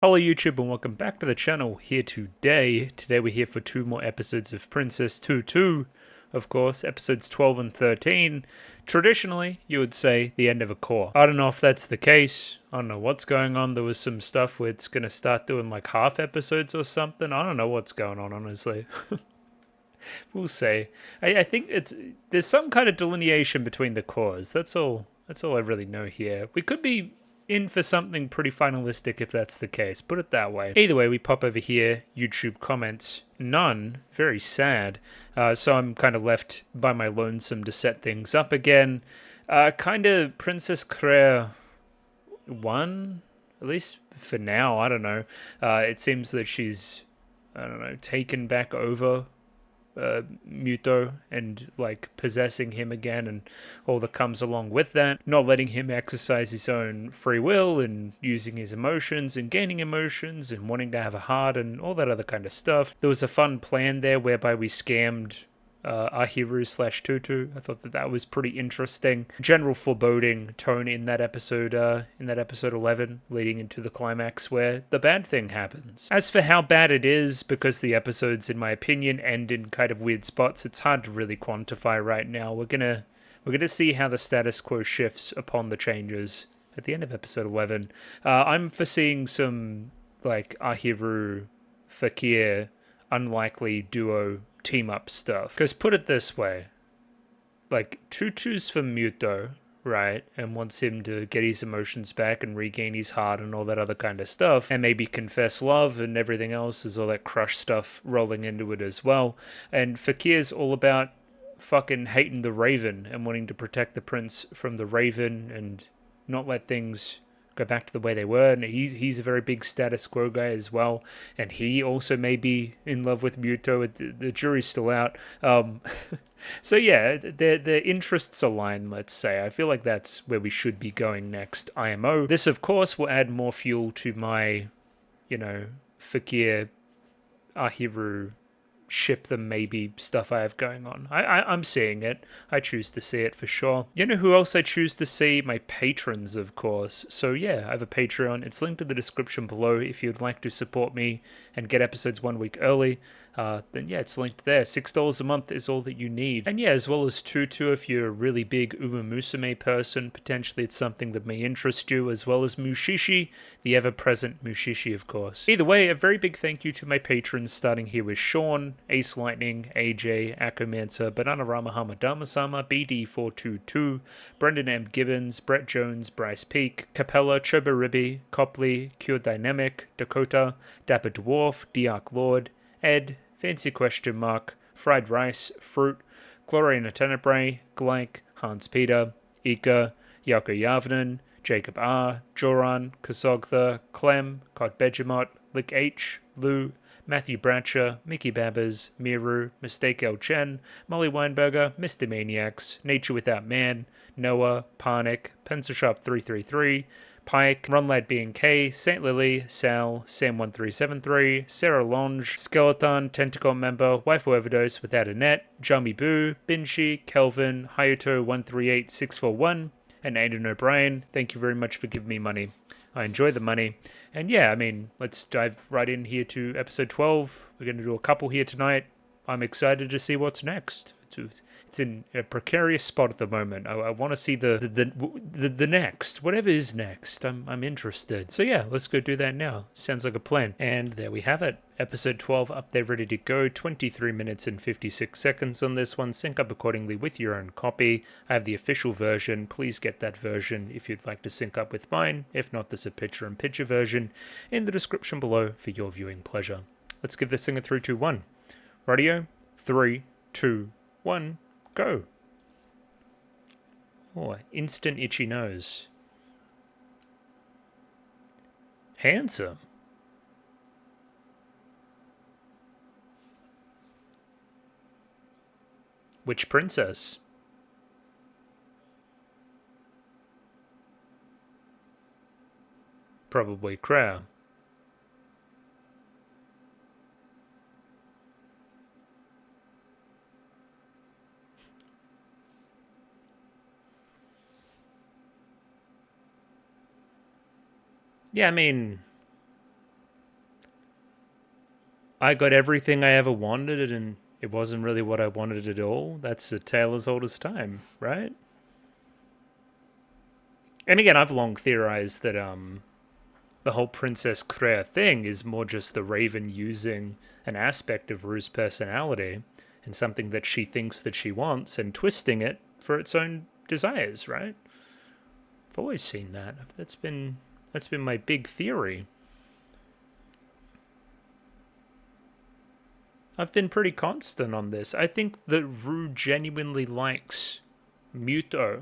Hello YouTube and welcome back to the channel here today. Today we're here for two more episodes of Princess Tutu. Of course, episodes 12 and 13. Traditionally, you would say the end of a core. I don't know if that's the case. I don't know what's going on. There was some stuff where it's going to start doing like half episodes or something. I don't know what's going on, honestly. We'll see. I think there's some kind of delineation between the cores. That's all I really know here. We could be in for something pretty finalistic if that's the case. Put it that way. Either way, we pop over here. YouTube comments. None. Very sad. So I'm kind of left by my lonesome to set things up again. Kind of Princess Claire 1, at least for now. I don't know. It seems that she's, I don't know, taken back over Muto and like possessing him again and all that comes along with that, not letting him exercise his own free will and using his emotions and gaining emotions and wanting to have a heart and all that other kind of stuff. There was a fun plan there whereby we scammed Ahiru slash Tutu. I thought that was pretty interesting. General foreboding tone in that episode 11, leading into the climax where the bad thing happens. As for how bad it is, because the episodes, in my opinion, end in kind of weird spots, it's hard to really quantify right now. We're gonna see how the status quo shifts upon the changes at the end of episode 11. I'm foreseeing some like Ahiru Fakir unlikely duo team up stuff. Because put it this way, like Tutu's for Muto, right? And wants him to get his emotions back and regain his heart and all that other kind of stuff. And maybe confess love and everything else. There's all that crush stuff rolling into it as well. And Fakir's all about fucking hating the Raven and wanting to protect the prince from the Raven and not let things go back to the way they were. And he's a very big status quo guy as well, and he also may be in love with Muto. The jury's still out. So yeah, their interests align, let's say. I feel like that's where we should be going next. IMO. This, of course, will add more fuel to my, Fakir Ahiru ship them maybe stuff I have going on. I'm seeing it. I choose to see it for sure. You know who else I choose to see? My patrons, of course. So yeah, I have a Patreon. It's linked in the description below if you'd like to support me and get episodes 1 week early. Then yeah, it's linked there. $6 a month is all that you need. And yeah, as well as Tutu, if you're a really big Musume person, potentially it's something that may interest you, as well as Mushi-Shi, the ever-present Mushi-Shi, of course. Either way, a very big thank you to my patrons, starting here with Sean, Ace Lightning, AJ, Akomancer, Bananarama Hamadama-sama, BD422, Brendan M. Gibbons, Brett Jones, Bryce Peak, Capella, Choberibi, Copley, Cure Dynamic, Dakota, Dapper Dwarf, Diark Lord, Ed, Fancy Question Mark, Fried Rice, Fruit, Gloriana Tenebrae, Glank, Hans Peter, Ika, Yako Yavnen, Jacob R, Joran, Kasogtha, Clem, Cod Begemot, Lick H, Lou, Matthew Bratcher, Mickey Babbers, Miru, Mistake L. Chen, Molly Weinberger, Mr. Maniacs, Nature Without Man, Noah, Parnick, Pencil Shop 333, Pike, Runlad B&K, St. Lily, Sal, Sam1373, Sarah Longe, Skeleton, Tentacle Member, Waifu Overdose Without a Net, Jambi Boo, Binshi, Kelvin, Hayato138641, and Aidan O'Brien. Thank you very much for giving me money. I enjoy the money. And yeah, I mean, let's dive right in here to episode 12. We're going to do a couple here tonight. I'm excited to see what's next. It's in a precarious spot at the moment. I want to see the next, whatever is next. I'm interested. So yeah, let's go do that now. Sounds like a plan. And there we have it. Episode 12 up there, ready to go. 23 minutes and 56 seconds on this one. Sync up accordingly with your own copy. I have the official version. Please get that version if you'd like to sync up with mine. If not, there's a picture-in-picture version in the description below for your viewing pleasure. Let's give this thing a 3, 2, 1. Radio, 3, 2, 1, go. Oh, instant itchy nose. Handsome. Which princess? Probably Crow. Yeah, I mean, I got everything I ever wanted and it wasn't really what I wanted at all. That's a tale as old as time, right? And again, I've long theorized that the whole Princess Kreia thing is more just the Raven using an aspect of Rue's personality and something that she thinks that she wants and twisting it for its own desires, right? I've always seen that. That's been my big theory. I've been pretty constant on this. I think that Rue genuinely likes Muto,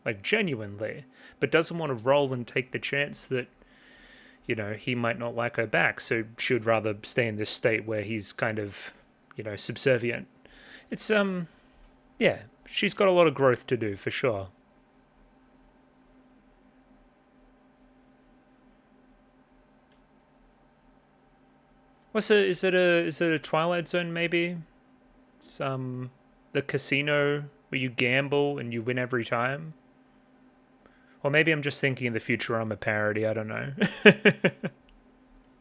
like genuinely, but doesn't want to roll and take the chance that, you know, he might not like her back. So she would rather stay in this state where he's kind of, you know, subservient. It's yeah, she's got a lot of growth to do for sure. What's it? Is it a Twilight Zone maybe? It's the casino where you gamble and you win every time. Or maybe I'm just thinking in the Futurama parody. I don't know.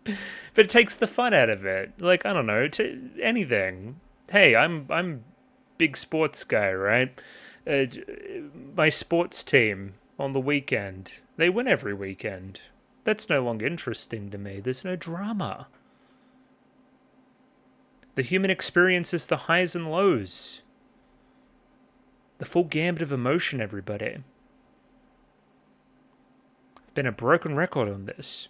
But it takes the fun out of it. Like I don't know, to anything. Hey, I'm big sports guy, right? Uh, my sports team on the weekend, they win every weekend. That's no longer interesting to me. There's no drama. The human experience is the highs and lows. The full gambit of emotion, everybody. I've been a broken record on this.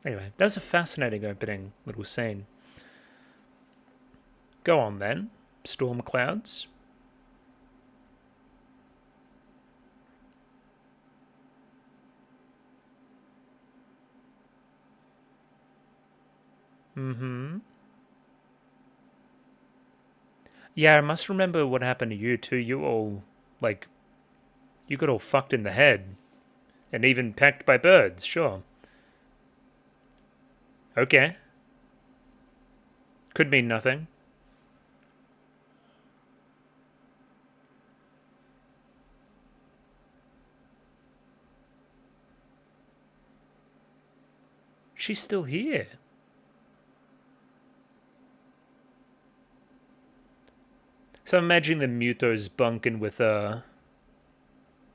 Anyway, that was a fascinating opening little scene. Go on then, storm clouds. Mm-hmm. Yeah, I must remember what happened to you too. You all, like, you got all fucked in the head. And even pecked by birds, sure. Okay. Could mean nothing. She's still here. So I'm imagining the Muto's bunking with the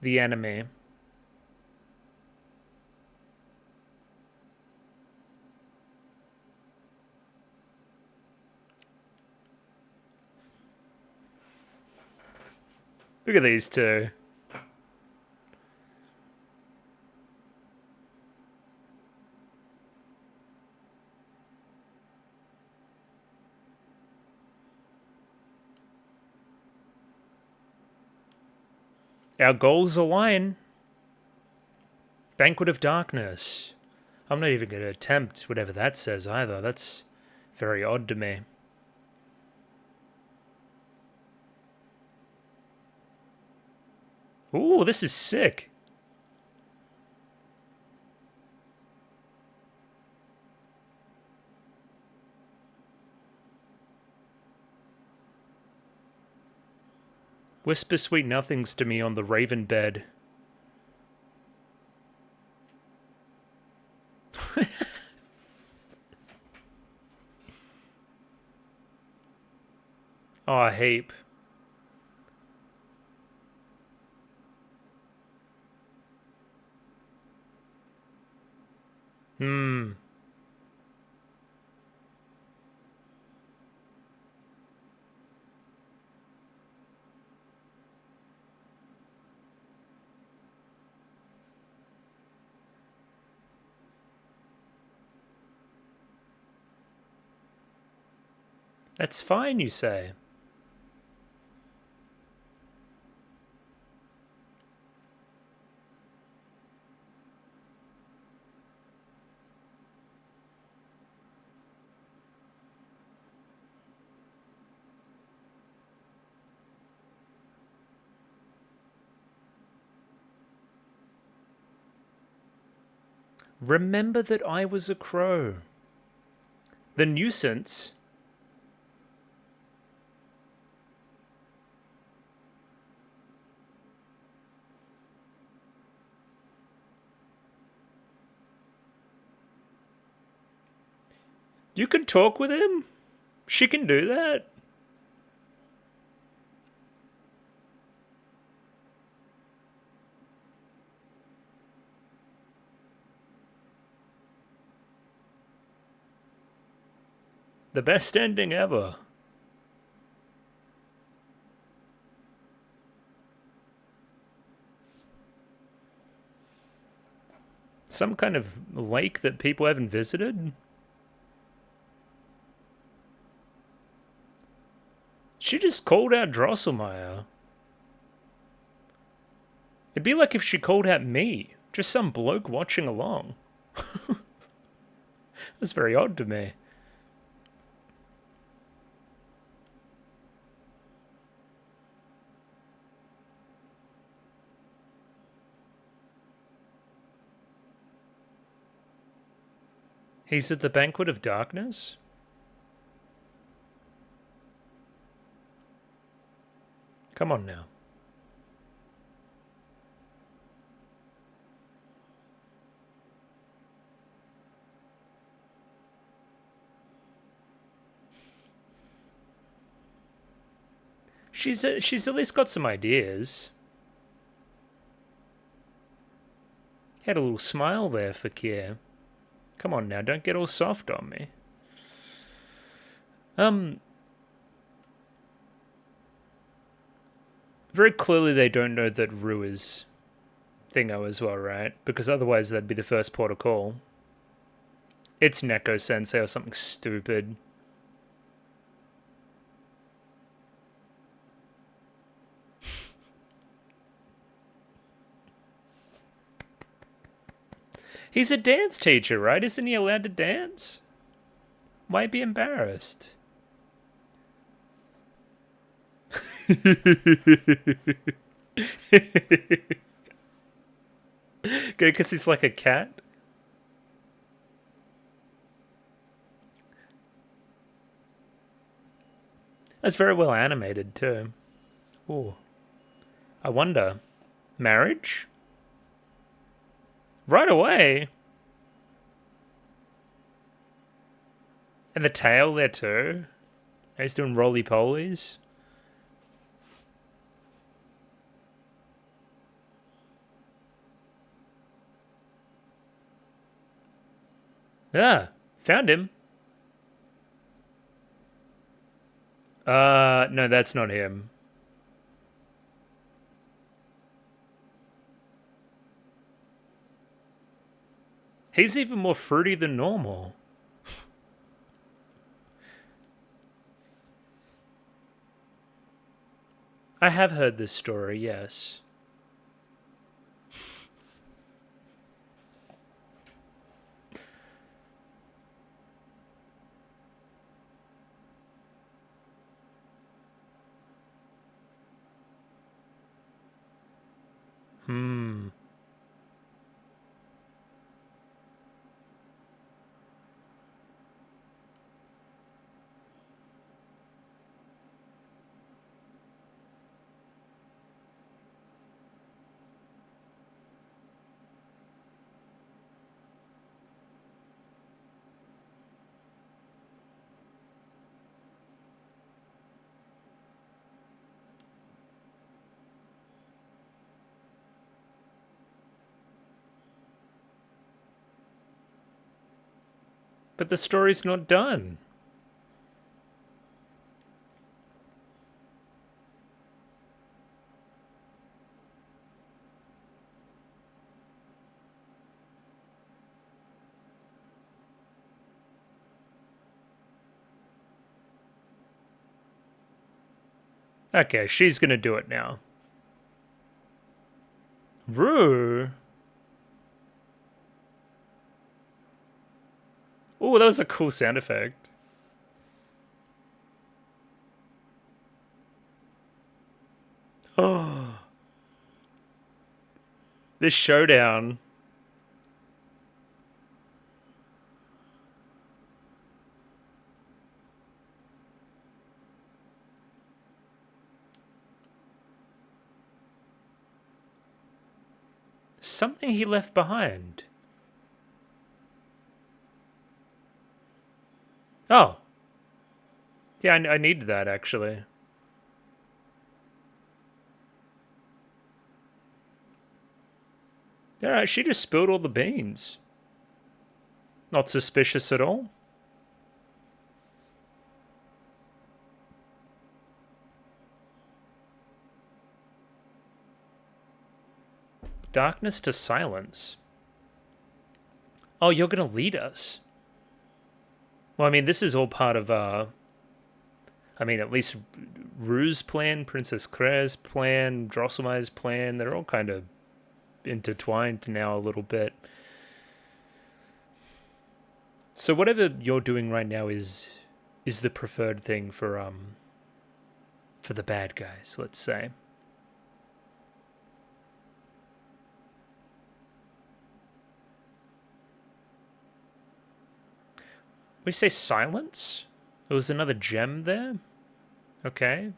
enemy. Look at these two. Our goals align. Banquet of Darkness. I'm not even going to attempt whatever that says either. That's very odd to me. Ooh, this is sick. Whisper sweet nothings to me on the raven bed. Oh, a heap. Hmm. That's fine, you say. Remember that I was a crow. The nuisance. You can talk with him? She can do that? The best ending ever. Some kind of lake that people haven't visited? She just called out Drosselmeyer. It'd be like if she called out me. Just some bloke watching along. That's very odd to me. He's at the Banquet of Darkness? Come on now. She's at least got some ideas. Had a little smile there for Kier. Come on now, don't get all soft on me. Very clearly they don't know that Rue is Thingo as well, right? Because otherwise that'd be the first port of call. It's Neko-sensei or something stupid. He's a dance teacher, right? Isn't he allowed to dance? Why be embarrassed? Because he's like a cat? That's very well animated, too. Ooh. I wonder. Marriage? Right away? And the tail there, too? He's doing roly-polies? Ah, found him. No, that's not him. He's even more fruity than normal. I have heard this story, yes. But the story's not done. Okay, she's gonna do it now. Rue? Oh, that was a cool sound effect. Oh. This showdown. Something he left behind. Oh. Yeah, I needed that, actually. Yeah, she just spilled all the beans. Not suspicious at all. Darkness to silence. Oh, you're gonna lead us. Well, I mean, this is all part of, I mean, at least Rue's plan, Princess Claire's plan, Drosselmeyer's plan, they're all kind of intertwined now a little bit. So whatever you're doing right now is the preferred thing for the bad guys, let's say. We say silence? There was another gem there? Okay.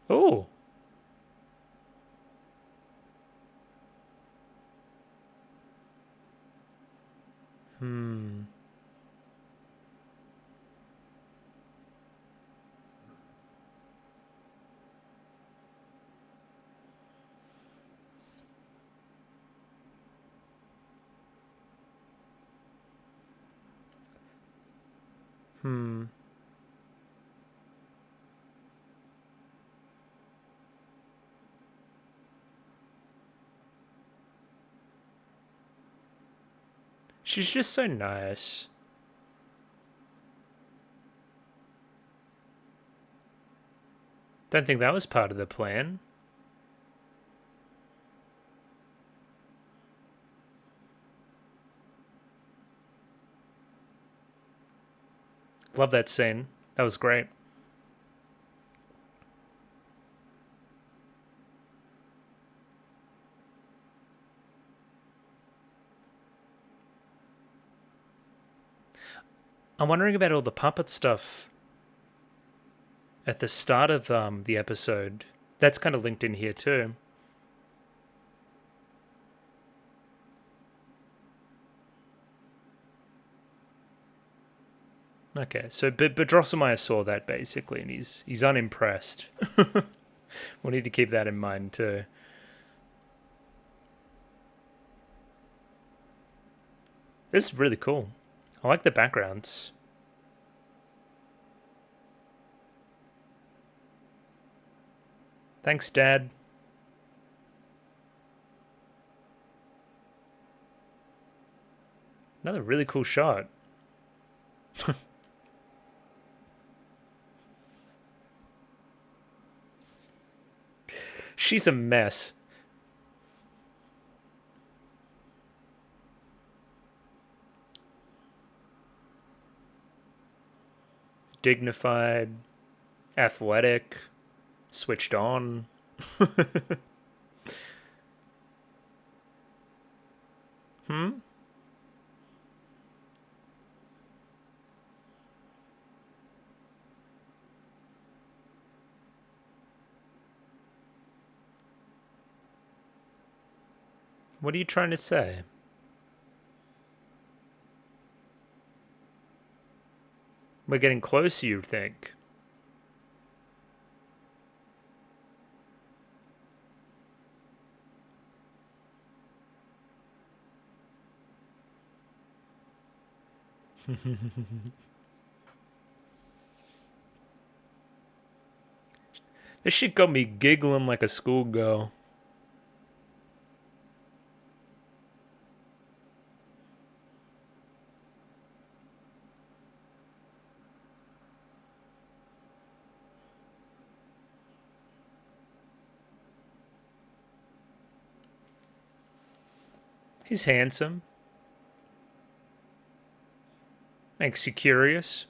Oh. Hmm. Hmm. She's just so nice. Don't think that was part of the plan. Love that scene. That was great. I'm wondering about all the puppet stuff at the start of the episode. That's kind of linked in here too. Okay, so but Drosselmeyer saw that basically, and he's unimpressed. We'll need to keep that in mind too. This is really cool. I like the backgrounds. Thanks, Dad. Another really cool shot. She's a mess. Dignified, athletic, switched on. Hmm? What are you trying to say? We're getting closer, you think? This shit got me giggling like a schoolgirl. He's handsome. Makes you curious.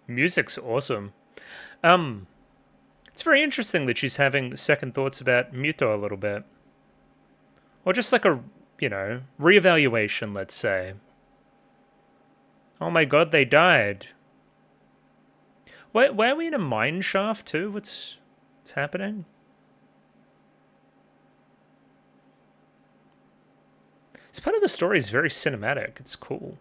Music's awesome. It's very interesting that she's having second thoughts about Muto a little bit. Or just like a, reevaluation, let's say. Oh my god, they died. Why are we in a mine shaft too? What's happening? This part of the story is very cinematic. It's cool.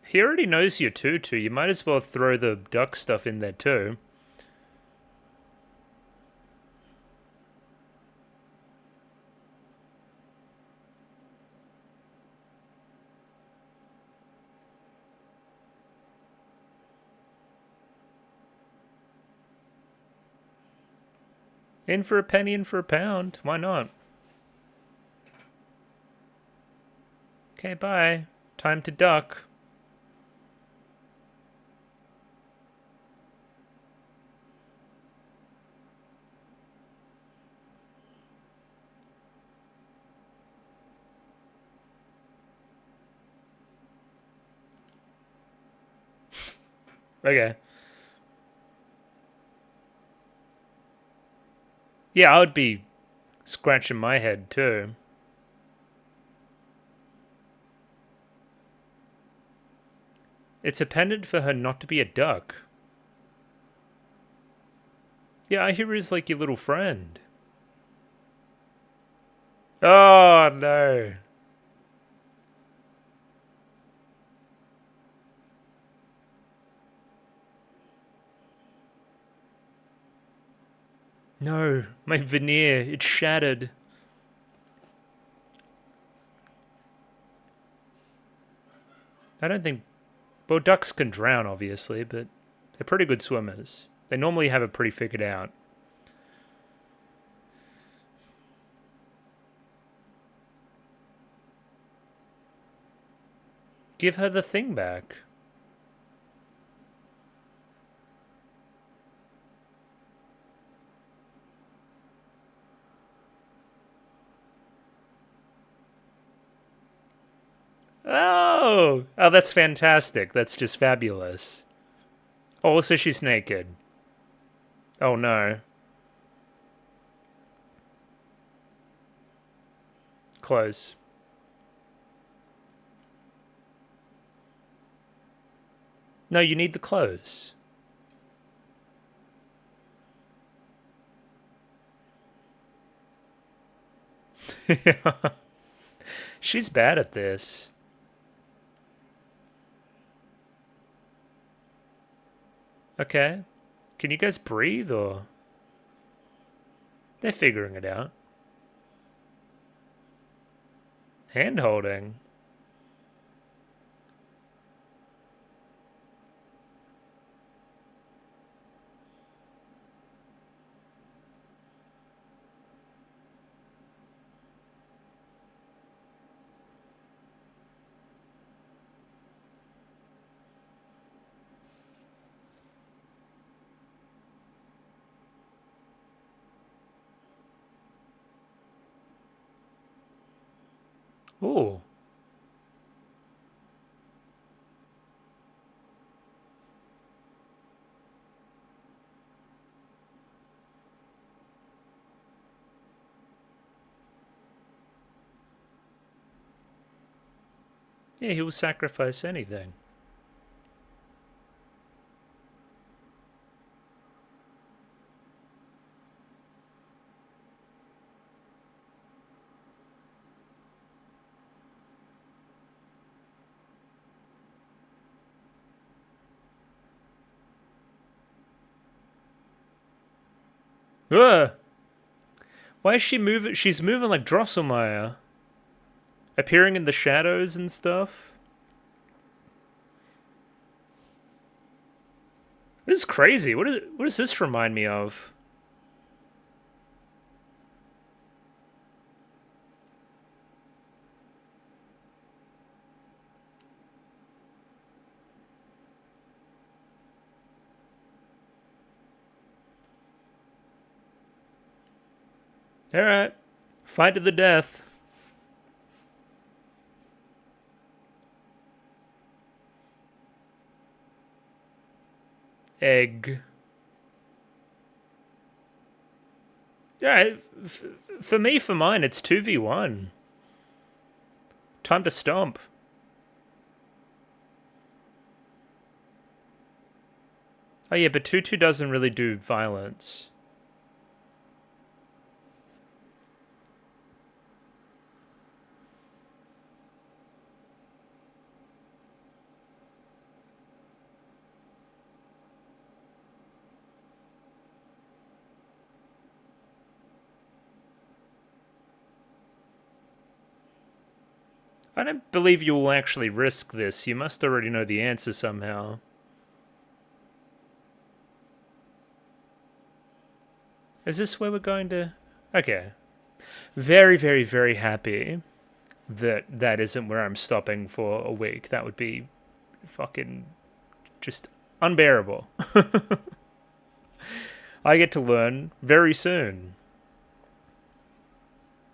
He already knows you're Tutu. You might as well throw the duck stuff in there too. In for a penny, in for a pound. Why not? Okay, bye. Time to duck. Okay. Yeah, I would be scratching my head too. It's a pendant for her not to be a duck. Yeah, I hear he's like your little friend. Oh, no. No, my veneer, it's shattered. I don't think... Well, ducks can drown, obviously, but they're pretty good swimmers. They normally have it pretty figured out. Give her the thing back. Oh! Oh, that's fantastic. That's just fabulous. Oh, so she's naked. Oh, no. Close. No, you need the clothes. She's bad at this. Okay. Can you guys breathe, or...? They're figuring it out. Hand-holding. Ooh. Yeah, he will sacrifice anything. Ugh! Why is she moving? She's moving like Drosselmeyer. Appearing in the shadows and stuff. This is crazy. What does this remind me of? Alright. Fight to the death. Egg. Yeah, for me, for mine, it's 2v1. Time to stomp. Oh yeah, but Tutu doesn't really do violence. I don't believe you will actually risk this. You must already know the answer somehow. Is this where we're going to... Okay. Very, very, very happy that that isn't where I'm stopping for a week. That would be fucking just unbearable. I get to learn very soon.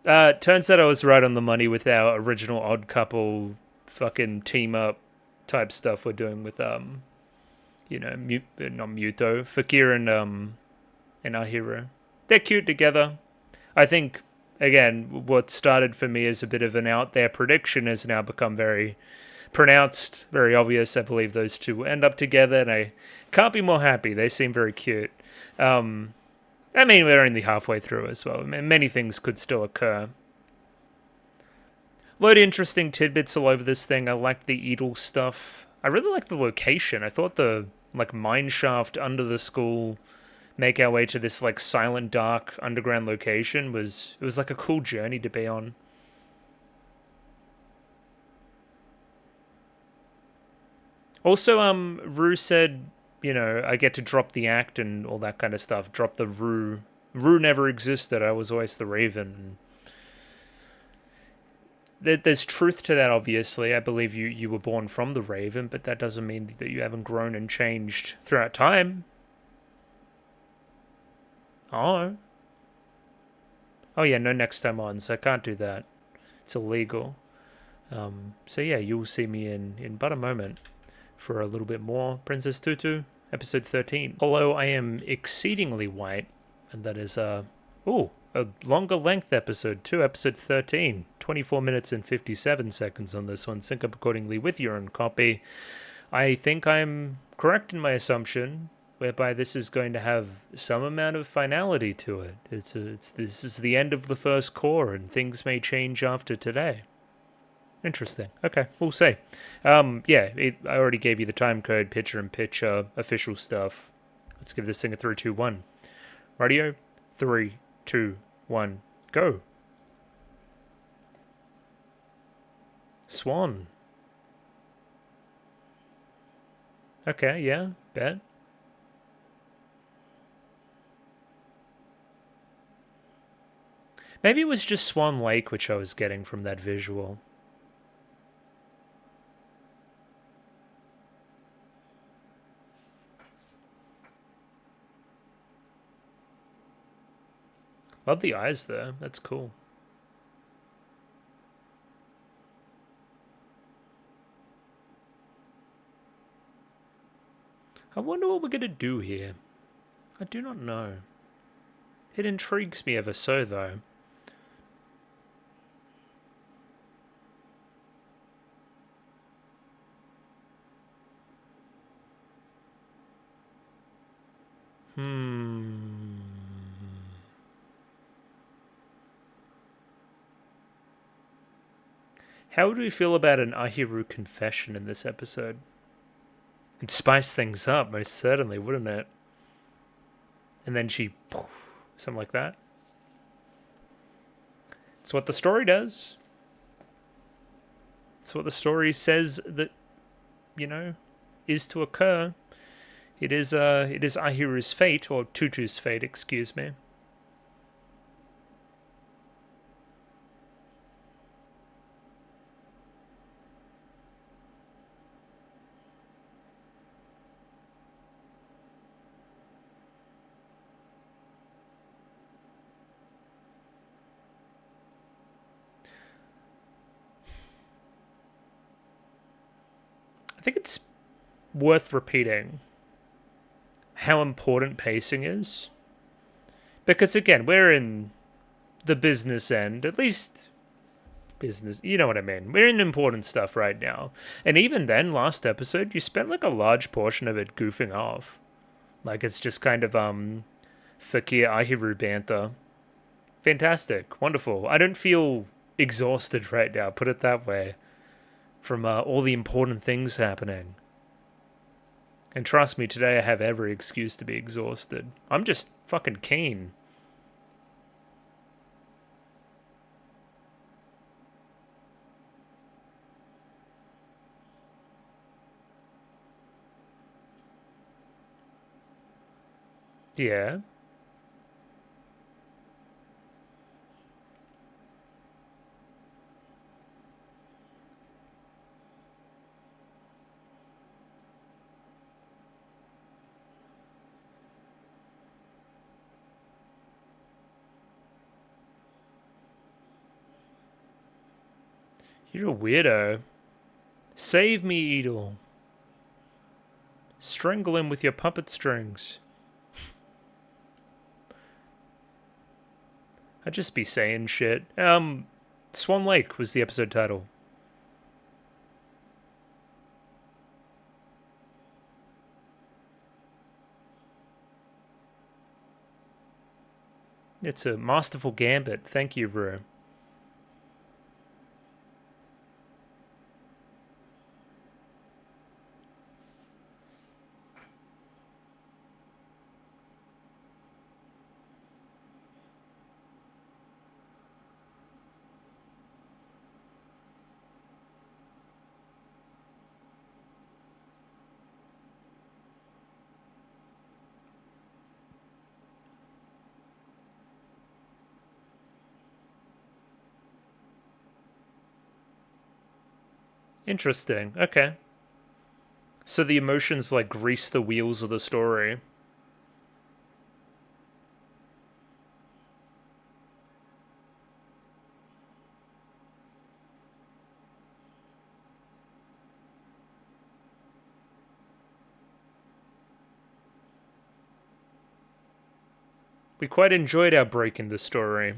Turns out I was right on the money with our original odd couple fucking team up type stuff we're doing with not Muto, Fakir and Ahiro. They're cute together. I think again, what started for me as a bit of an out there prediction has now become very pronounced, very obvious. I believe those two will end up together, and I can't be more happy. They seem very cute. I mean, we're only halfway through as well. Many things could still occur. Load of interesting tidbits all over this thing. I like the Edel stuff. I really like the location. I thought the mine shaft under the school, make our way to this silent, dark underground location was like a cool journey to be on. Also, Rue said, I get to drop the act and all that kind of stuff. Drop the Rue. Rue never existed. I was always the Raven. There's truth to that, obviously. I believe you were born from the Raven, but that doesn't mean that you haven't grown and changed throughout time. Oh. Oh yeah, no next time on, so I can't do that. It's illegal. So yeah, you'll see me in but a moment for a little bit more Princess Tutu, episode 13. Although I am exceedingly white, and that is a longer length episode too, episode 13. 24 minutes and 57 seconds on this one. Sync up accordingly with your own copy. I think I'm correct in my assumption, whereby this is going to have some amount of finality to it. This is the end of the first core, and things may change after today. Interesting. Okay, we'll see. I already gave you the time code, picture-in-picture, official stuff. Let's give this thing a 3, 2, 1. Radio, 3, 2, 1, go. Swan. Okay, yeah, bet. Maybe it was just Swan Lake which I was getting from that visual. Love the eyes there. That's cool. I wonder what we're going to do here. I do not know. It intrigues me ever so, though. How would we feel about an Ahiru confession in this episode? It'd spice things up, most certainly, wouldn't it? And then she... something like that. It's what the story does. It's what the story says that, is to occur. It is Ahiru's fate, or Tutu's fate, excuse me. think it's worth repeating how important pacing is. Because again, we're in the business end, at least business, you know what I mean. We're in important stuff right now. And even then, last episode, you spent like a large portion of it goofing off. Like it's just kind of Fakir Ahiru banter. Fantastic. Wonderful. I don't feel exhausted right now, put it that way, from all the important things happening. And trust me, today I have every excuse to be exhausted. I'm just fucking keen. Yeah. You're a weirdo. Save me, Edel. Strangle him with your puppet strings. I'd just be saying shit. Swan Lake was the episode title. It's a masterful gambit. Thank you, bro. Interesting. Okay. So the emotions like grease the wheels of the story. We quite enjoyed our break in the story.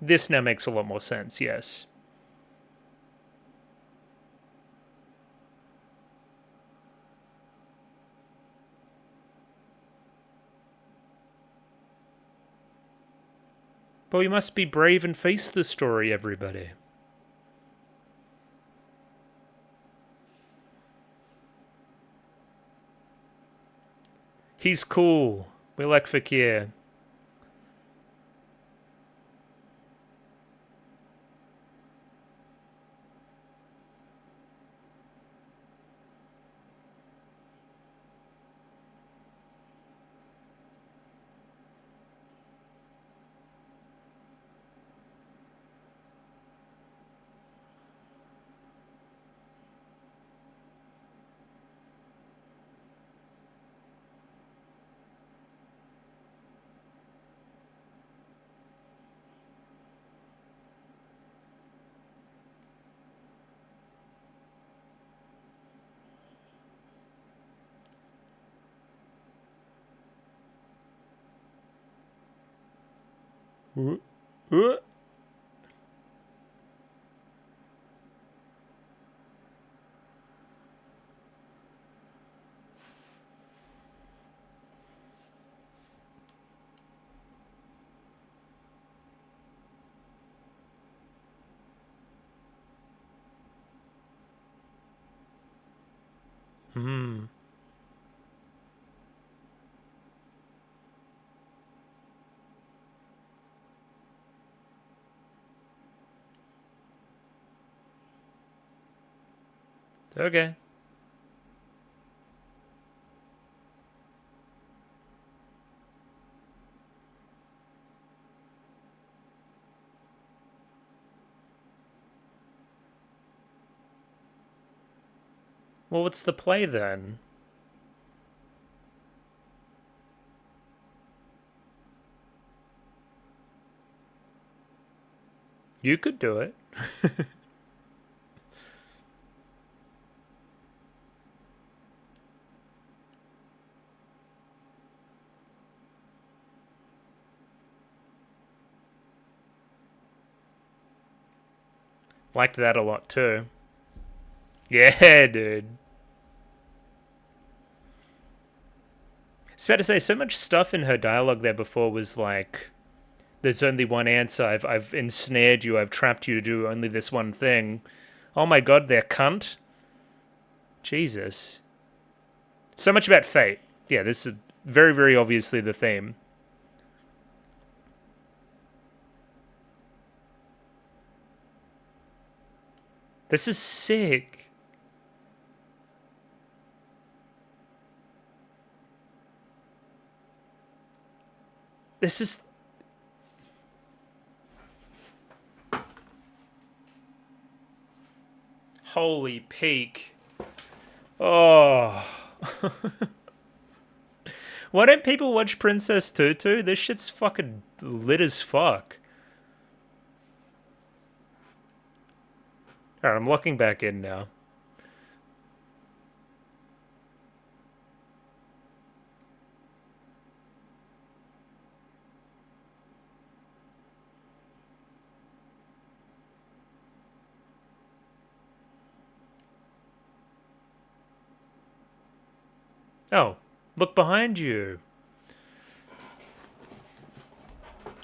This now makes a lot more sense, yes. But we must be brave and face the story, everybody. He's cool. We like Fakir. Hmm. Okay. Well, what's the play then? You could do it. Liked that a lot too. Yeah, dude. It's fair to say, so much stuff in her dialogue there before was like, there's only one answer. I've ensnared you. I've trapped you to do only this one thing. Oh my god, they're cunt. Jesus. So much about fate. Yeah, this is very, very obviously the theme. This is sick. This is... Holy peak. Oh. Why don't people watch Princess Tutu? This shit's fucking lit as fuck. Alright, I'm locking back in now. Oh, look behind you.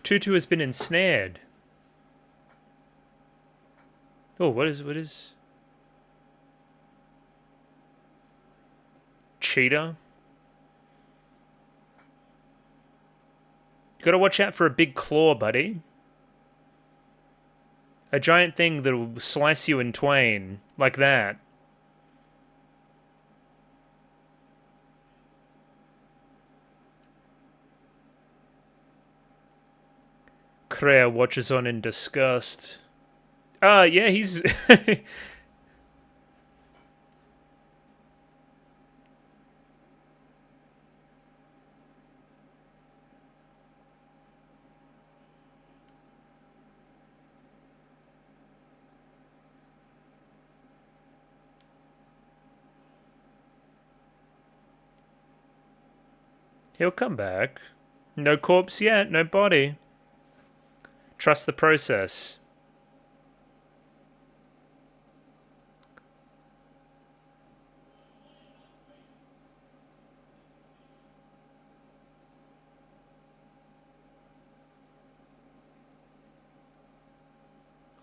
Tutu has been ensnared. Oh, what is... Cheetah? You gotta watch out for a big claw, buddy. A giant thing that'll slice you in twain. Like that. Kreia watches on in disgust. Yeah, he's... He'll come back. No corpse yet, no body. Trust the process.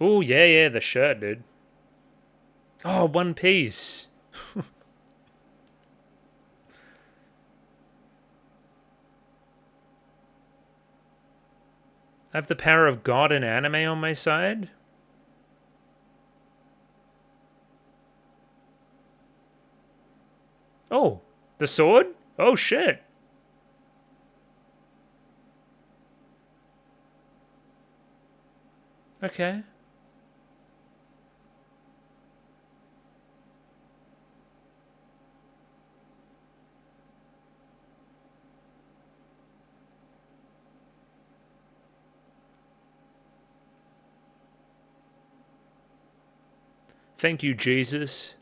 Oh, yeah, the shirt, dude. Oh, One Piece. I have the power of God and anime on my side. Oh, the sword? Oh, shit. Okay. Thank you, Jesus.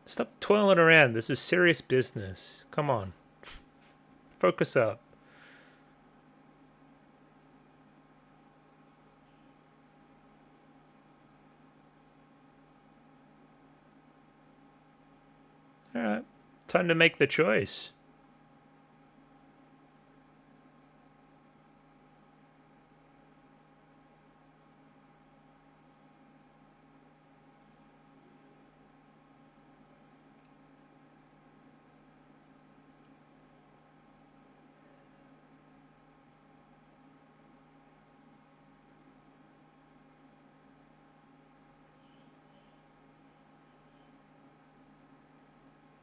Stop twirling around. This is serious business. Come on. Focus up. Alright. Time to make the choice.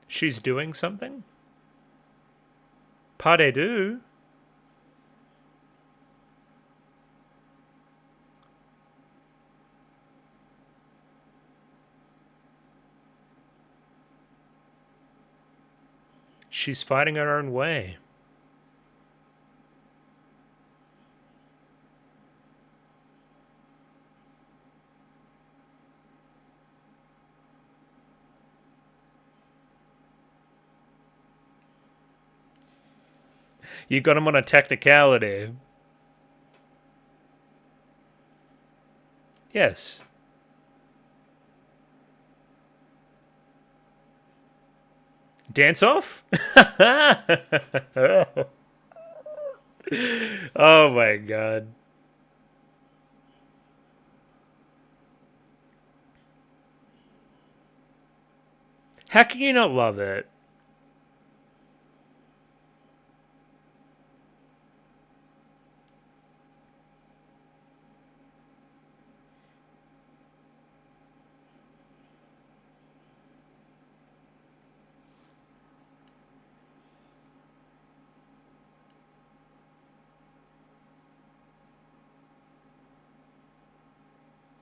She's doing something? Pas de deux. She's fighting her own way. You got him on a technicality. Yes. Dance off? Oh my god. How can you not love it?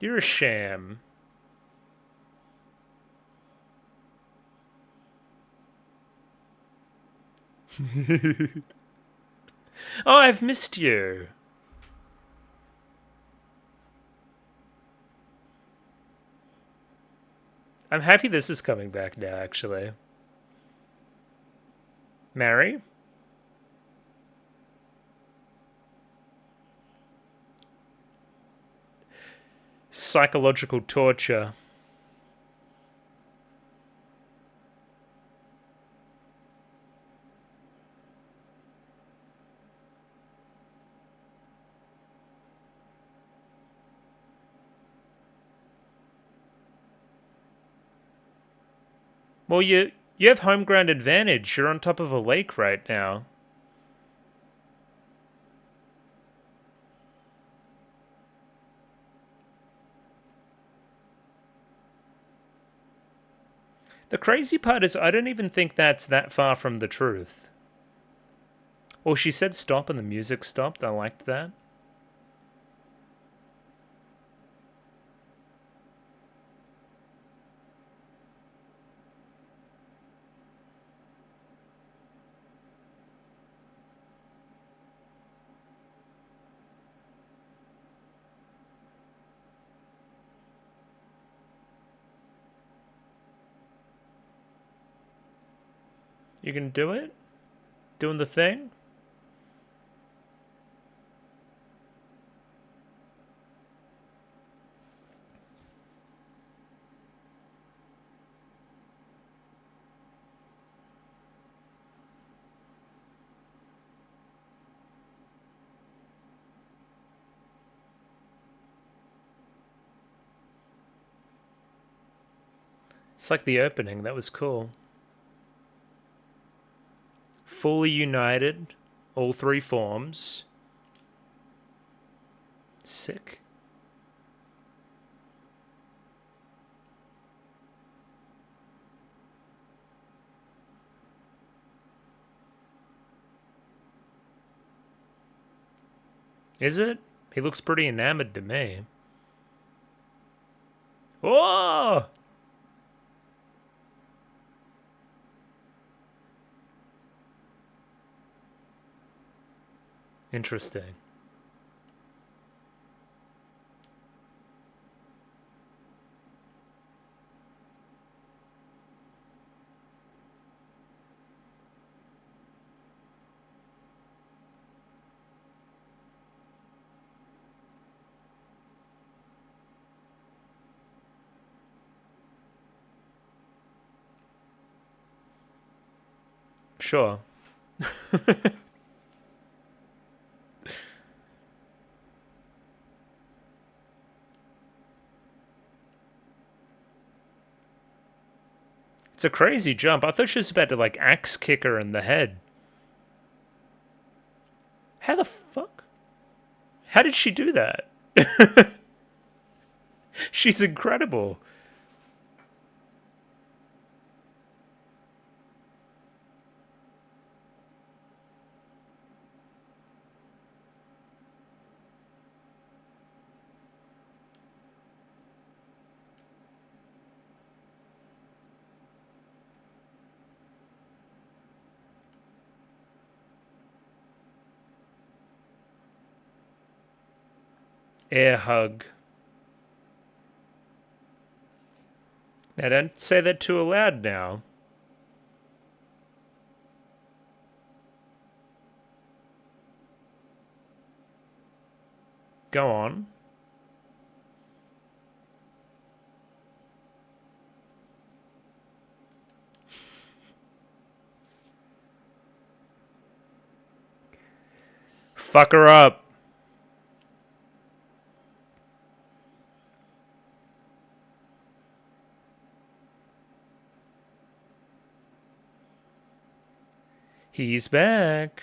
You're a sham. Oh, I've missed you. I'm happy this is coming back now, actually. Mary? Psychological torture. Well, you have home ground advantage. You're on top of a lake right now. The crazy part is I don't even think that's that far from the truth. Well, she said stop and the music stopped. I liked that. You can do it? Doing the thing? It's like the opening. That was cool. Fully united. All three forms. Sick. Is it? He looks pretty enamored to me. Whoa! Interesting. Sure. It's a crazy jump. I thought she was about to, like, axe kick her in the head. How the fuck? How did she do that? She's incredible. Air hug. Now don't say that too loud now. Go on. Fuck her up. He's back.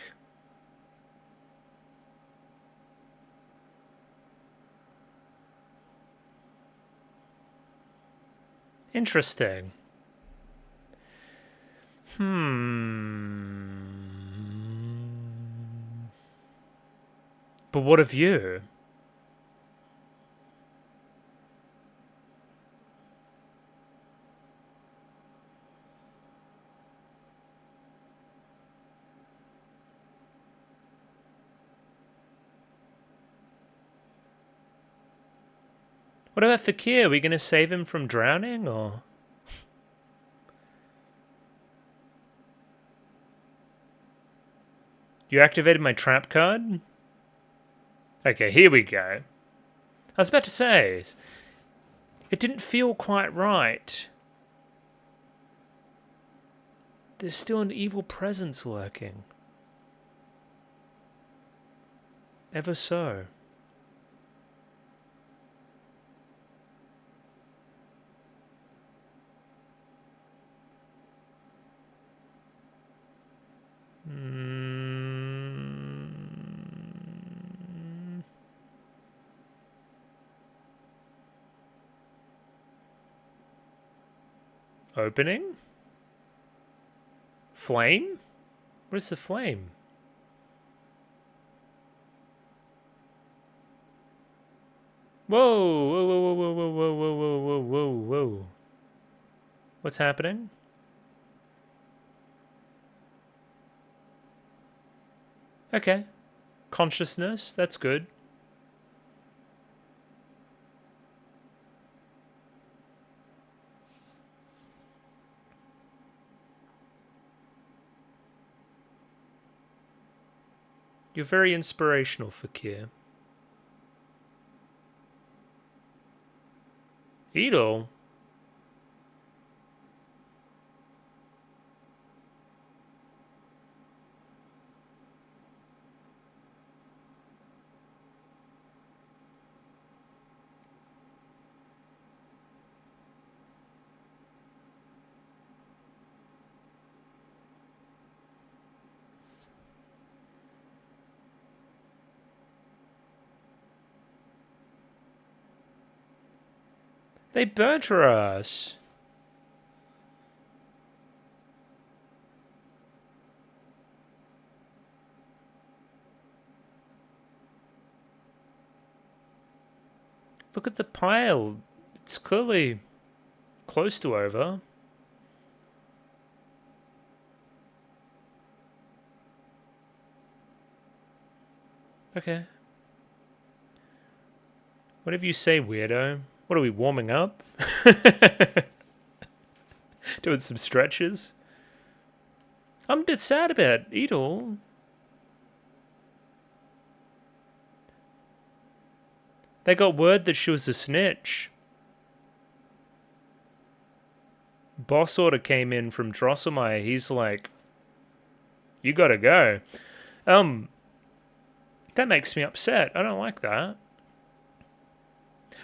Interesting. But what of you? What about Fakir? Are we going to save him from drowning, or...? You activated my trap card? Okay, here we go. I was about to say, it didn't feel quite right. There's still an evil presence lurking. Ever so. Opening? Flame? What is the flame? Whoa, whoa, whoa, whoa, whoa, whoa, whoa, whoa, whoa, whoa, whoa. What's happening? Okay. Consciousness, that's good. You're very inspirational, Fakir. Edel? They burnt us. Look at the pile. It's clearly close to over. Okay. Whatever you say, weirdo. What are we, warming up? Doing some stretches? I'm a bit sad about Edel. They got word that she was a snitch. Boss order came in from Drosselmeyer. He's like, you gotta go. That makes me upset. I don't like that.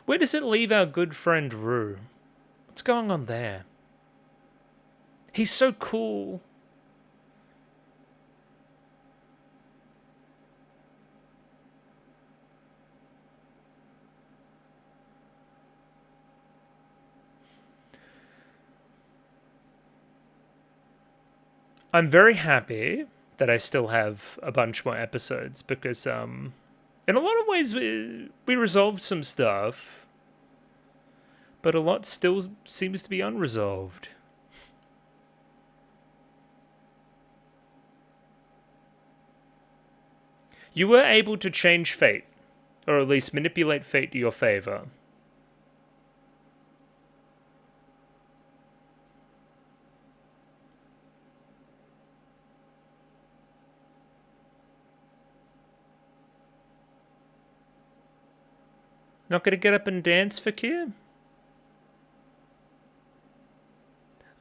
Where does it leave our good friend Rue? What's going on there? He's so cool. I'm very happy that I still have a bunch more episodes because, in a lot of ways, we resolved some stuff, but a lot still seems to be unresolved. You were able to change fate. Or at least manipulate fate to your favor. Not gonna get up and dance, Fakir?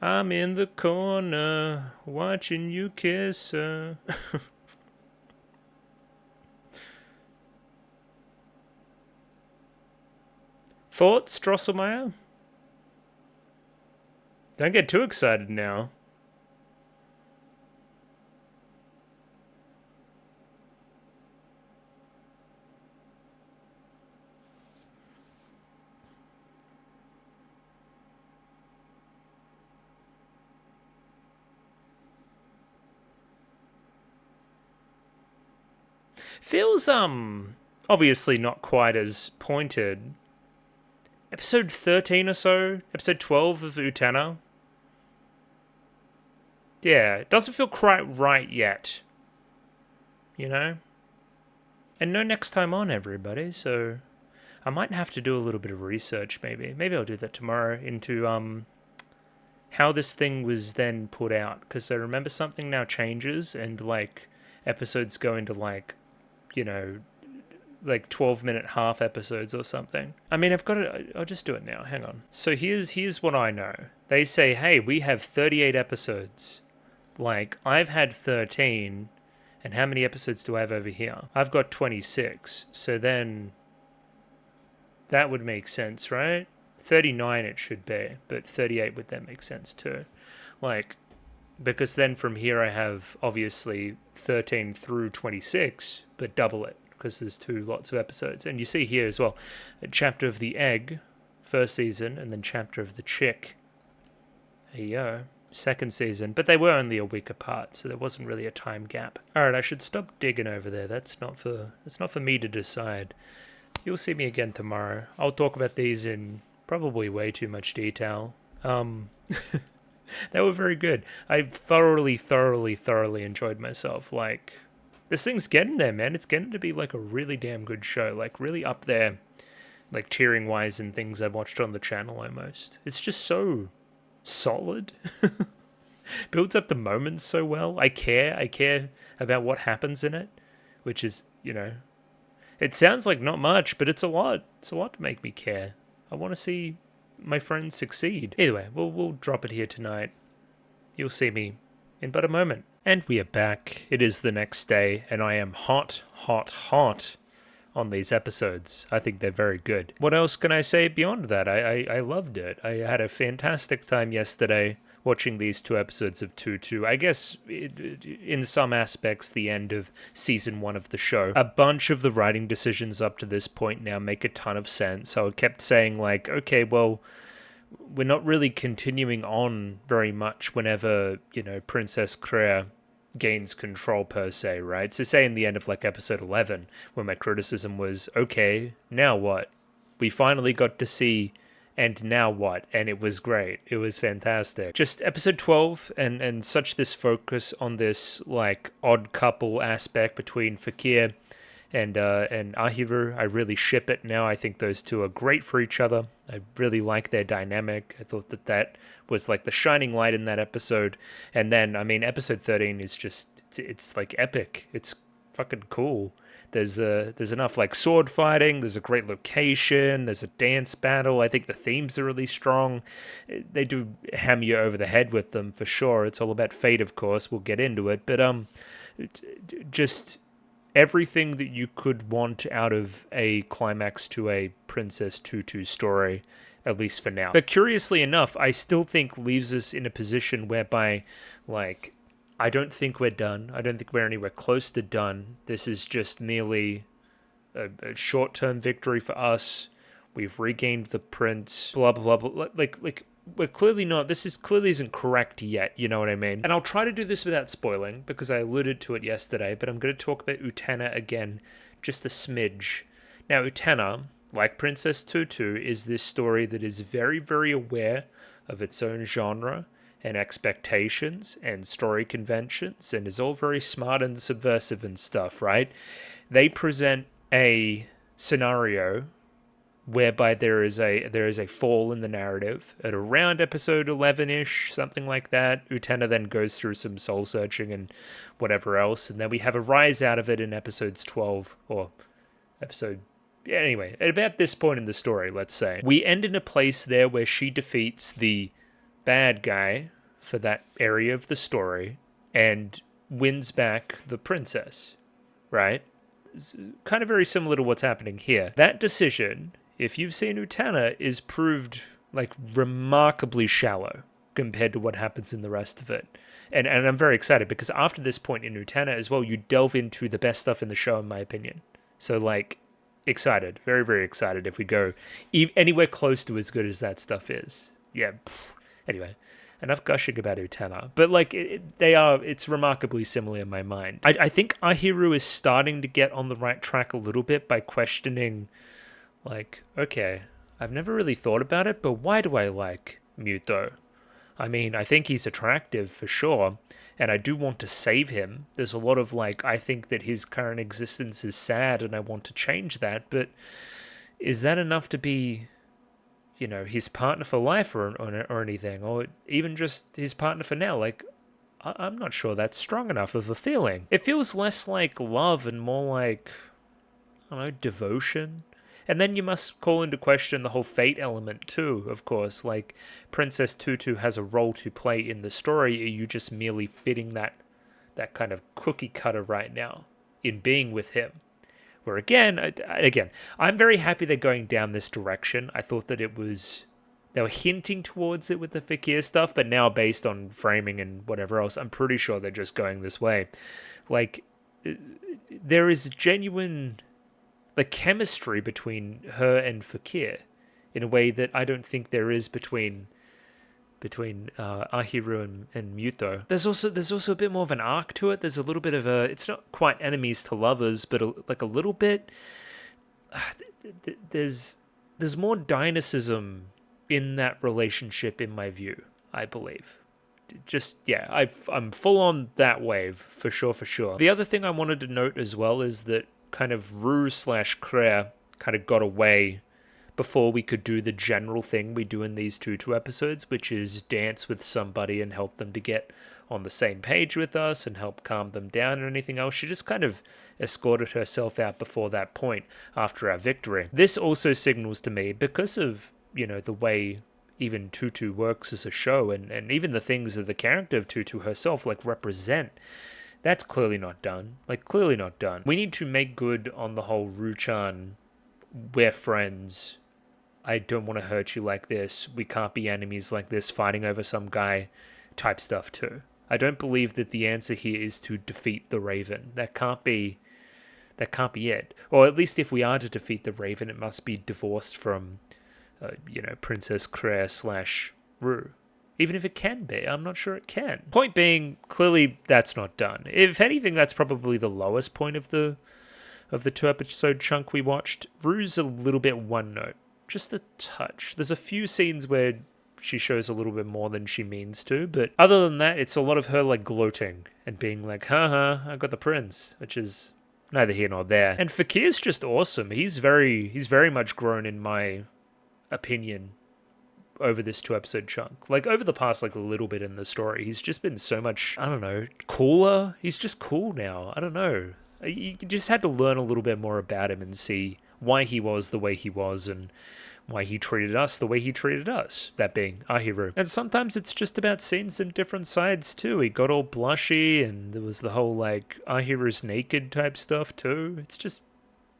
I'm in the corner, watching you kiss her. Thoughts, Drosselmeyer? Don't get too excited now. Feels, obviously not quite as pointed. Episode 13 or so? Episode 12 of Utena? Yeah, it doesn't feel quite right yet. You know? And no next time on, everybody, so I might have to do a little bit of research, maybe. Maybe I'll do that tomorrow into, how this thing was then put out. Because I remember something now changes and, like, episodes go into, like, you know, like 12-minute half episodes or something. I mean, I've got it. I'll just do it now. Hang on. So here's what I know. They say, hey, we have 38 episodes. Like, I've had 13, and how many episodes do I have over here? I've got 26. So then that would make sense, right? 39 it should be, but 38 would then make sense too. Like, because then from here I have obviously 13 through 26, but double it, because there's two lots of episodes. And you see here as well, a chapter of the egg, first season, and then chapter of the chick. There you go, second season. But they were only a week apart, so there wasn't really a time gap. Alright, I should stop digging over there. That's not for me to decide. You'll see me again tomorrow. I'll talk about these in probably way too much detail. They were very good. I thoroughly enjoyed myself. Like, this thing's getting there, man. It's getting to be like a really damn good show. Like, really up there, like, tiering wise in things I've watched on the channel almost. It's just so solid. Builds up the moments so well. I care about what happens in it, which is, you know, it sounds like not much, but it's a lot. It's a lot to make me care. I want to see my friends succeed. Either way, we'll drop it here tonight. You'll see me in but a moment. And we are back. It is the next day, and I am hot on these episodes. I think they're very good. What else can I say beyond that? I loved it. I had a fantastic time yesterday watching these two episodes of Tutu. I guess, in some aspects, the end of season 1 of the show. A bunch of the writing decisions up to this point now make a ton of sense. So I kept saying, like, okay, well, we're not really continuing on very much whenever, you know, Princess Kreia gains control per se, right? So say in the end of, like, episode 11, where my criticism was, okay, now what? We finally got to see and now what? And it was great. It was fantastic. Just episode 12 and such this focus on this, like, odd couple aspect between Fakir and Ahiru. I really ship it now. I think those two are great for each other. I really like their dynamic. I thought that was, like, the shining light in that episode. And then, I mean, episode 13 is just, it's like epic. It's fucking cool. There's enough, like, sword fighting. There's a great location. There's a dance battle. I think the themes are really strong. They do hammer you over the head with them for sure. It's all about fate, of course. We'll get into it, but just everything that you could want out of a climax to a Princess Tutu story, at least for now. But curiously enough, I still think leaves us in a position whereby, like, I don't think we're done. I don't think we're anywhere close to done. This is just merely a short-term victory for us. We've regained the prince. Blah, blah, blah, blah. Like, we're clearly not... This clearly isn't correct yet, you know what I mean? And I'll try to do this without spoiling, because I alluded to it yesterday, but I'm going to talk about Utena again, just a smidge. Now, Utena, like Princess Tutu, is this story that is very, very aware of its own genre and expectations and story conventions, and is all very smart and subversive and stuff, right? They present a scenario whereby there is a fall in the narrative at around episode 11ish, something like that. Utena then goes through some soul searching and whatever else, and then we have a rise out of it in episodes 12 or episode. Yeah, anyway, at about this point in the story, let's say we end in a place there where she defeats the bad guy for that area of the story and wins back the princess, right? It's kind of very similar to what's happening here. That decision, if you've seen Utena, is proved like remarkably shallow compared to what happens in the rest of it. And I'm very excited because after this point in Utena as well, you delve into the best stuff in the show, in my opinion. So like, excited, very, very excited if we go anywhere close to as good as that stuff is. Yeah. Anyway, enough gushing about Utena. But like, it's remarkably similar in my mind. I think Ahiru is starting to get on the right track a little bit by questioning, like, okay, I've never really thought about it, but why do I like Muto? I mean, I think he's attractive for sure, and I do want to save him. There's a lot of like, I think that his current existence is sad and I want to change that, but is that enough to be, his partner for life or anything, or even just his partner for now? Like, I'm not sure that's strong enough of a feeling. It feels less like love and more like, I don't know, devotion. And then you must call into question the whole fate element too, of course. Like, Princess Tutu has a role to play in the story. Are you just merely fitting that kind of cookie cutter right now in being with him? Where again, I'm very happy they're going down this direction. I thought that they were hinting towards it with the Fakir stuff, but now based on framing and whatever else, I'm pretty sure they're just going this way. Like, there is genuine the chemistry between her and Fakir in a way that I don't think there is between Ahiru and Muto. There's also a bit more of an arc to it. There's a little bit of it's not quite enemies to lovers, but a little bit. There's more dynamism in that relationship, in my view, I believe. I'm full on that wave for sure. The other thing I wanted to note as well is that kind of Rue/Claire kind of got away before we could do the general thing we do in these Tutu episodes, which is dance with somebody and help them to get on the same page with us and help calm them down or anything else. She just kind of escorted herself out before that point after our victory. This also signals to me, because of, the way even Tutu works as a show and even the things that the character of Tutu herself like represent, that's clearly not done. Like, clearly not done. We need to make good on the whole Ruchan, we're friends, I don't want to hurt you like this, we can't be enemies like this, fighting over some guy type stuff too. I don't believe that the answer here is to defeat the Raven. That can't be it. Or at least if we are to defeat the Raven, it must be divorced from, Princess Claire/Rue. Even if it can be, I'm not sure it can. Point being, clearly that's not done. If anything, that's probably the lowest point of the 2-episode chunk we watched. Rue's a little bit one note, just a touch. There's a few scenes where she shows a little bit more than she means to, but other than that, it's a lot of her like gloating and being like, haha, I got the prince, which is neither here nor there. And Fakir's just awesome. He's very much grown, in my opinion, over this 2-episode chunk. Like, over the past, like, a little bit in the story, he's just been so much, I don't know, cooler. He's just cool now. I don't know. You just had to learn a little bit more about him and see why he was the way he was and why he treated us the way he treated us, that being Ahiru. And sometimes it's just about seeing some different sides, too. He got all blushy, and there was the whole, like, Ahiru's naked type stuff, too. It's just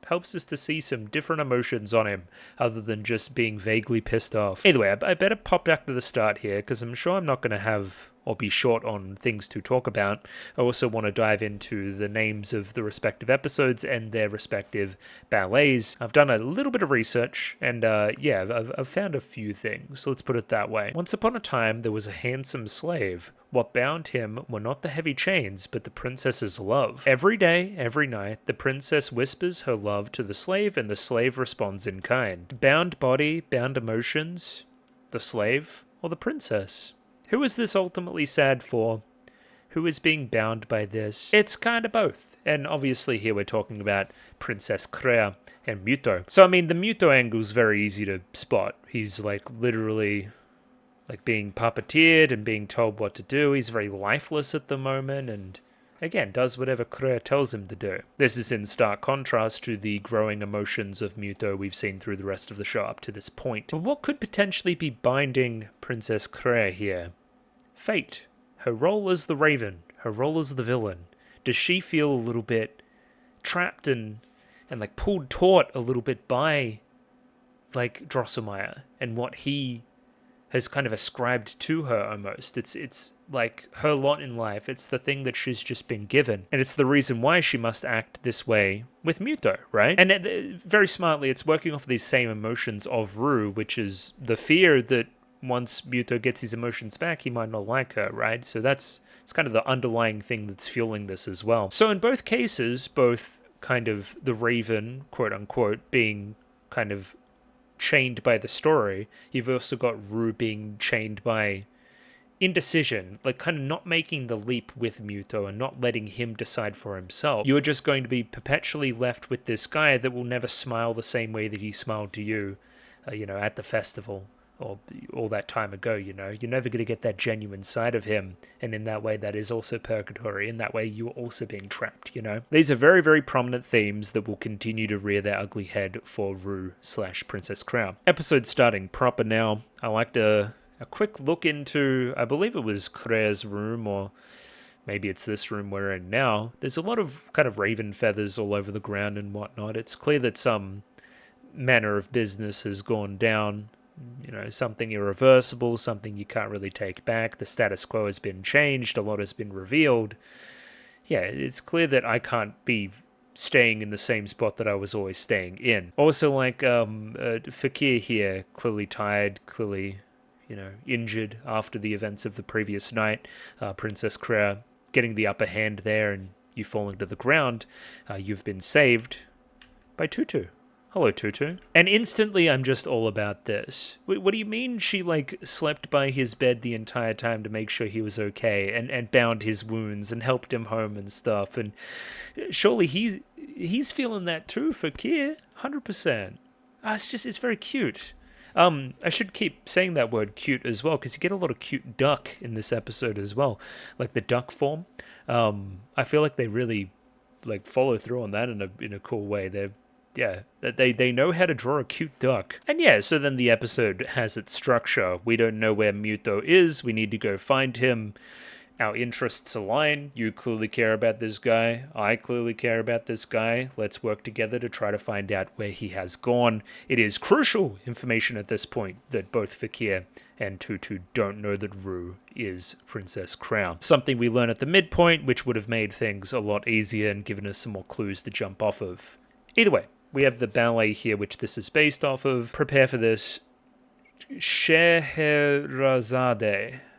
helps us to see some different emotions on him other than just being vaguely pissed off. Anyway, I better pop back to the start here because I'm sure I'm not going to have or be short on things to talk about. I also want to dive into the names of the respective episodes and their respective ballets. I've done a little bit of research and I've found a few things. So let's put it that way. Once upon a time, there was a handsome slave. What bound him were not the heavy chains, but the princess's love. Every day, every night, the princess whispers her love to the slave, and the slave responds in kind. Bound body, bound emotions, the slave or the princess? Who is this ultimately sad for? Who is being bound by this? It's kind of both. And obviously here we're talking about Princess Crea and Muto. So, I mean, the Muto angle's very easy to spot. He's, like, literally, like, being puppeteered and being told what to do. He's very lifeless at the moment and, again, does whatever Crea tells him to do. This is in stark contrast to the growing emotions of Muto we've seen through the rest of the show up to this point. But what could potentially be binding Princess Crea here? Fate. Her role as the Raven. Her role as the villain. Does she feel a little bit trapped and like pulled taut a little bit by like Drosselmeyer and what he has kind of ascribed to her almost? It's like her lot in life. It's the thing that she's just been given. And it's the reason why she must act this way with Muto, right? And very smartly, it's working off these same emotions of Rue, which is the fear that once Muto gets his emotions back, he might not like her, right? So it's kind of the underlying thing that's fueling this as well. So in both cases, both kind of the Raven, quote unquote, being kind of chained by the story, you've also got Rue being chained by indecision, like kind of not making the leap with Muto and not letting him decide for himself. You are just going to be perpetually left with this guy that will never smile the same way that he smiled to you, at the festival. Or all that time ago, you're never going to get that genuine side of him. And in that way, that is also purgatory. In that way, you're also being trapped, These are very, very prominent themes that will continue to rear their ugly head for Rue/Princess Crea. Episode starting proper now. I liked a quick look into, I believe it was Crea's room, or maybe it's this room we're in now. There's a lot of kind of raven feathers all over the ground and whatnot. It's clear that some manner of business has gone down. Something irreversible, something you can't really take back. The status quo has been changed. A lot has been revealed. Yeah, it's clear that I can't be staying in the same spot that I was always staying in. Also, like, Fakir here, clearly tired, clearly, injured after the events of the previous night. Princess Crea getting the upper hand there and you falling to the ground. You've been saved by Tutu. Hello, Tutu. And instantly, I'm just all about this. What do you mean she, slept by his bed the entire time to make sure he was okay and bound his wounds and helped him home and stuff? And surely he's feeling that too, Fakir. 100%. It's very cute. I should keep saying that word cute as well, because you get a lot of cute duck in this episode as well. Like the duck form. I feel like they really, follow through on that in a cool way. They know how to draw a cute duck. And yeah, so then the episode has its structure. We don't know where Muto is. We need to go find him. Our interests align. You clearly care about this guy. I clearly care about this guy. Let's work together to try to find out where he has gone. It is crucial information at this point that both Fakir and Tutu don't know that Rue is Princess Crea. Something we learn at the midpoint, which would have made things a lot easier and given us some more clues to jump off of. Either way, we have the ballet here, which this is based off of. Prepare for this. Scheherazade.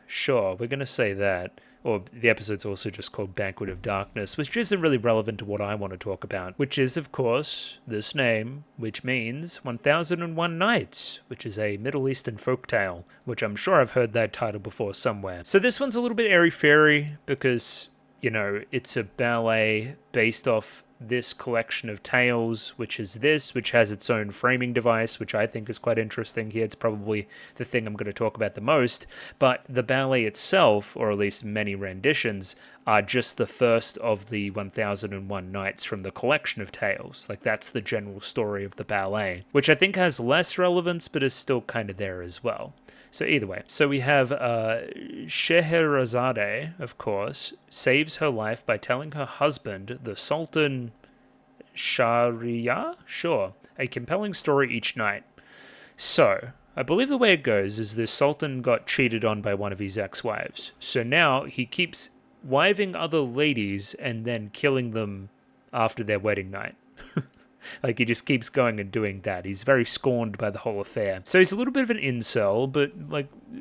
Sure, we're going to say that. Or the episode's also just called Banquet of Darkness, which isn't really relevant to what I want to talk about, which is, of course, this name, which means 1001 Nights, which is a Middle Eastern folktale, which I'm sure I've heard that title before somewhere. So this one's a little bit airy-fairy because, it's a ballet based off this collection of tales, which has its own framing device, which I think is quite interesting here. It's probably the thing I'm going to talk about the most. But the ballet itself, or at least many renditions, are just the first of the 1001 Nights from the collection of tales. That's the general story of the ballet, which I think has less relevance, but is still kind of there as well. So either way, we have Scheherazade, of course, saves her life by telling her husband, the Sultan Shahryar, a compelling story each night. So, I believe the way it goes is the Sultan got cheated on by one of his ex-wives. So now he keeps wiving other ladies and then killing them after their wedding night. He just keeps going and doing that. He's very scorned by the whole affair. So he's a little bit of an incel, but,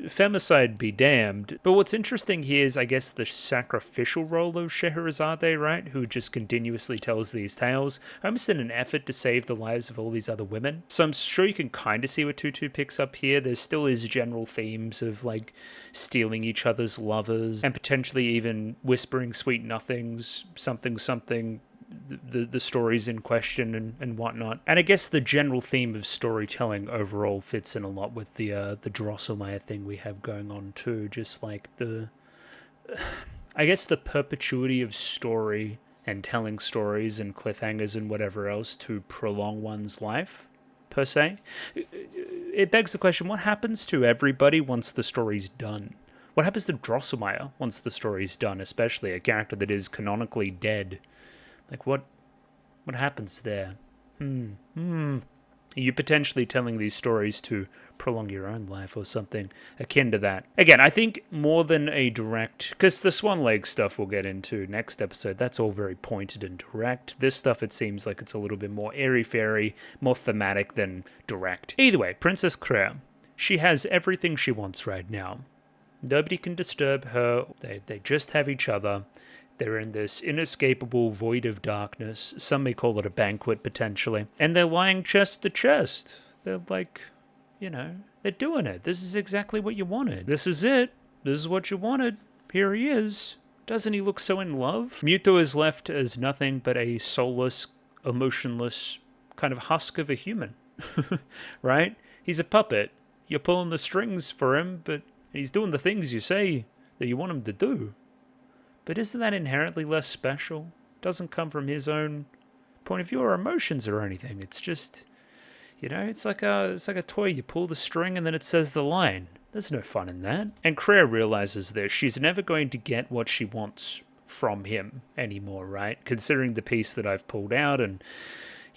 femicide be damned. But what's interesting here is, I guess, the sacrificial role of Scheherazade, right? Who just continuously tells these tales, almost in an effort to save the lives of all these other women. So I'm sure you can kind of see what Tutu picks up here. There still is general themes of, stealing each other's lovers, and potentially even whispering sweet nothings, something, the stories in question and whatnot. And I guess the general theme of storytelling overall fits in a lot with the Drosselmeyer thing we have going on too. Just like I guess the perpetuity of story and telling stories and cliffhangers and whatever else to prolong one's life, per se. It begs the question, what happens to everybody once the story's done? What happens to Drosselmeyer once the story's done, especially a character that is canonically dead? Like, what happens there? Are you potentially telling these stories to prolong your own life or something akin to that? Again, I think more than a direct... Because the Swan Lake stuff we'll get into next episode, that's all very pointed and direct. This stuff, it seems like it's a little bit more airy-fairy, more thematic than direct. Either way, Princess Claire, she has everything she wants right now. Nobody can disturb her. They just have each other. They're in this inescapable void of darkness. Some may call it a banquet, potentially. And they're lying chest to chest. They're like, they're doing it. This is exactly what you wanted. This is it. This is what you wanted. Here he is. Doesn't he look so in love? Muto is left as nothing but a soulless, emotionless kind of husk of a human. Right? He's a puppet. You're pulling the strings for him, but he's doing the things you say that you want him to do. But isn't that inherently less special? Doesn't come from his own point of view or emotions or anything. It's just, it's like a toy. You pull the string and then it says the line. There's no fun in that. And Claire realizes this. She's never going to get what she wants from him anymore, right? Considering the piece that I've pulled out, and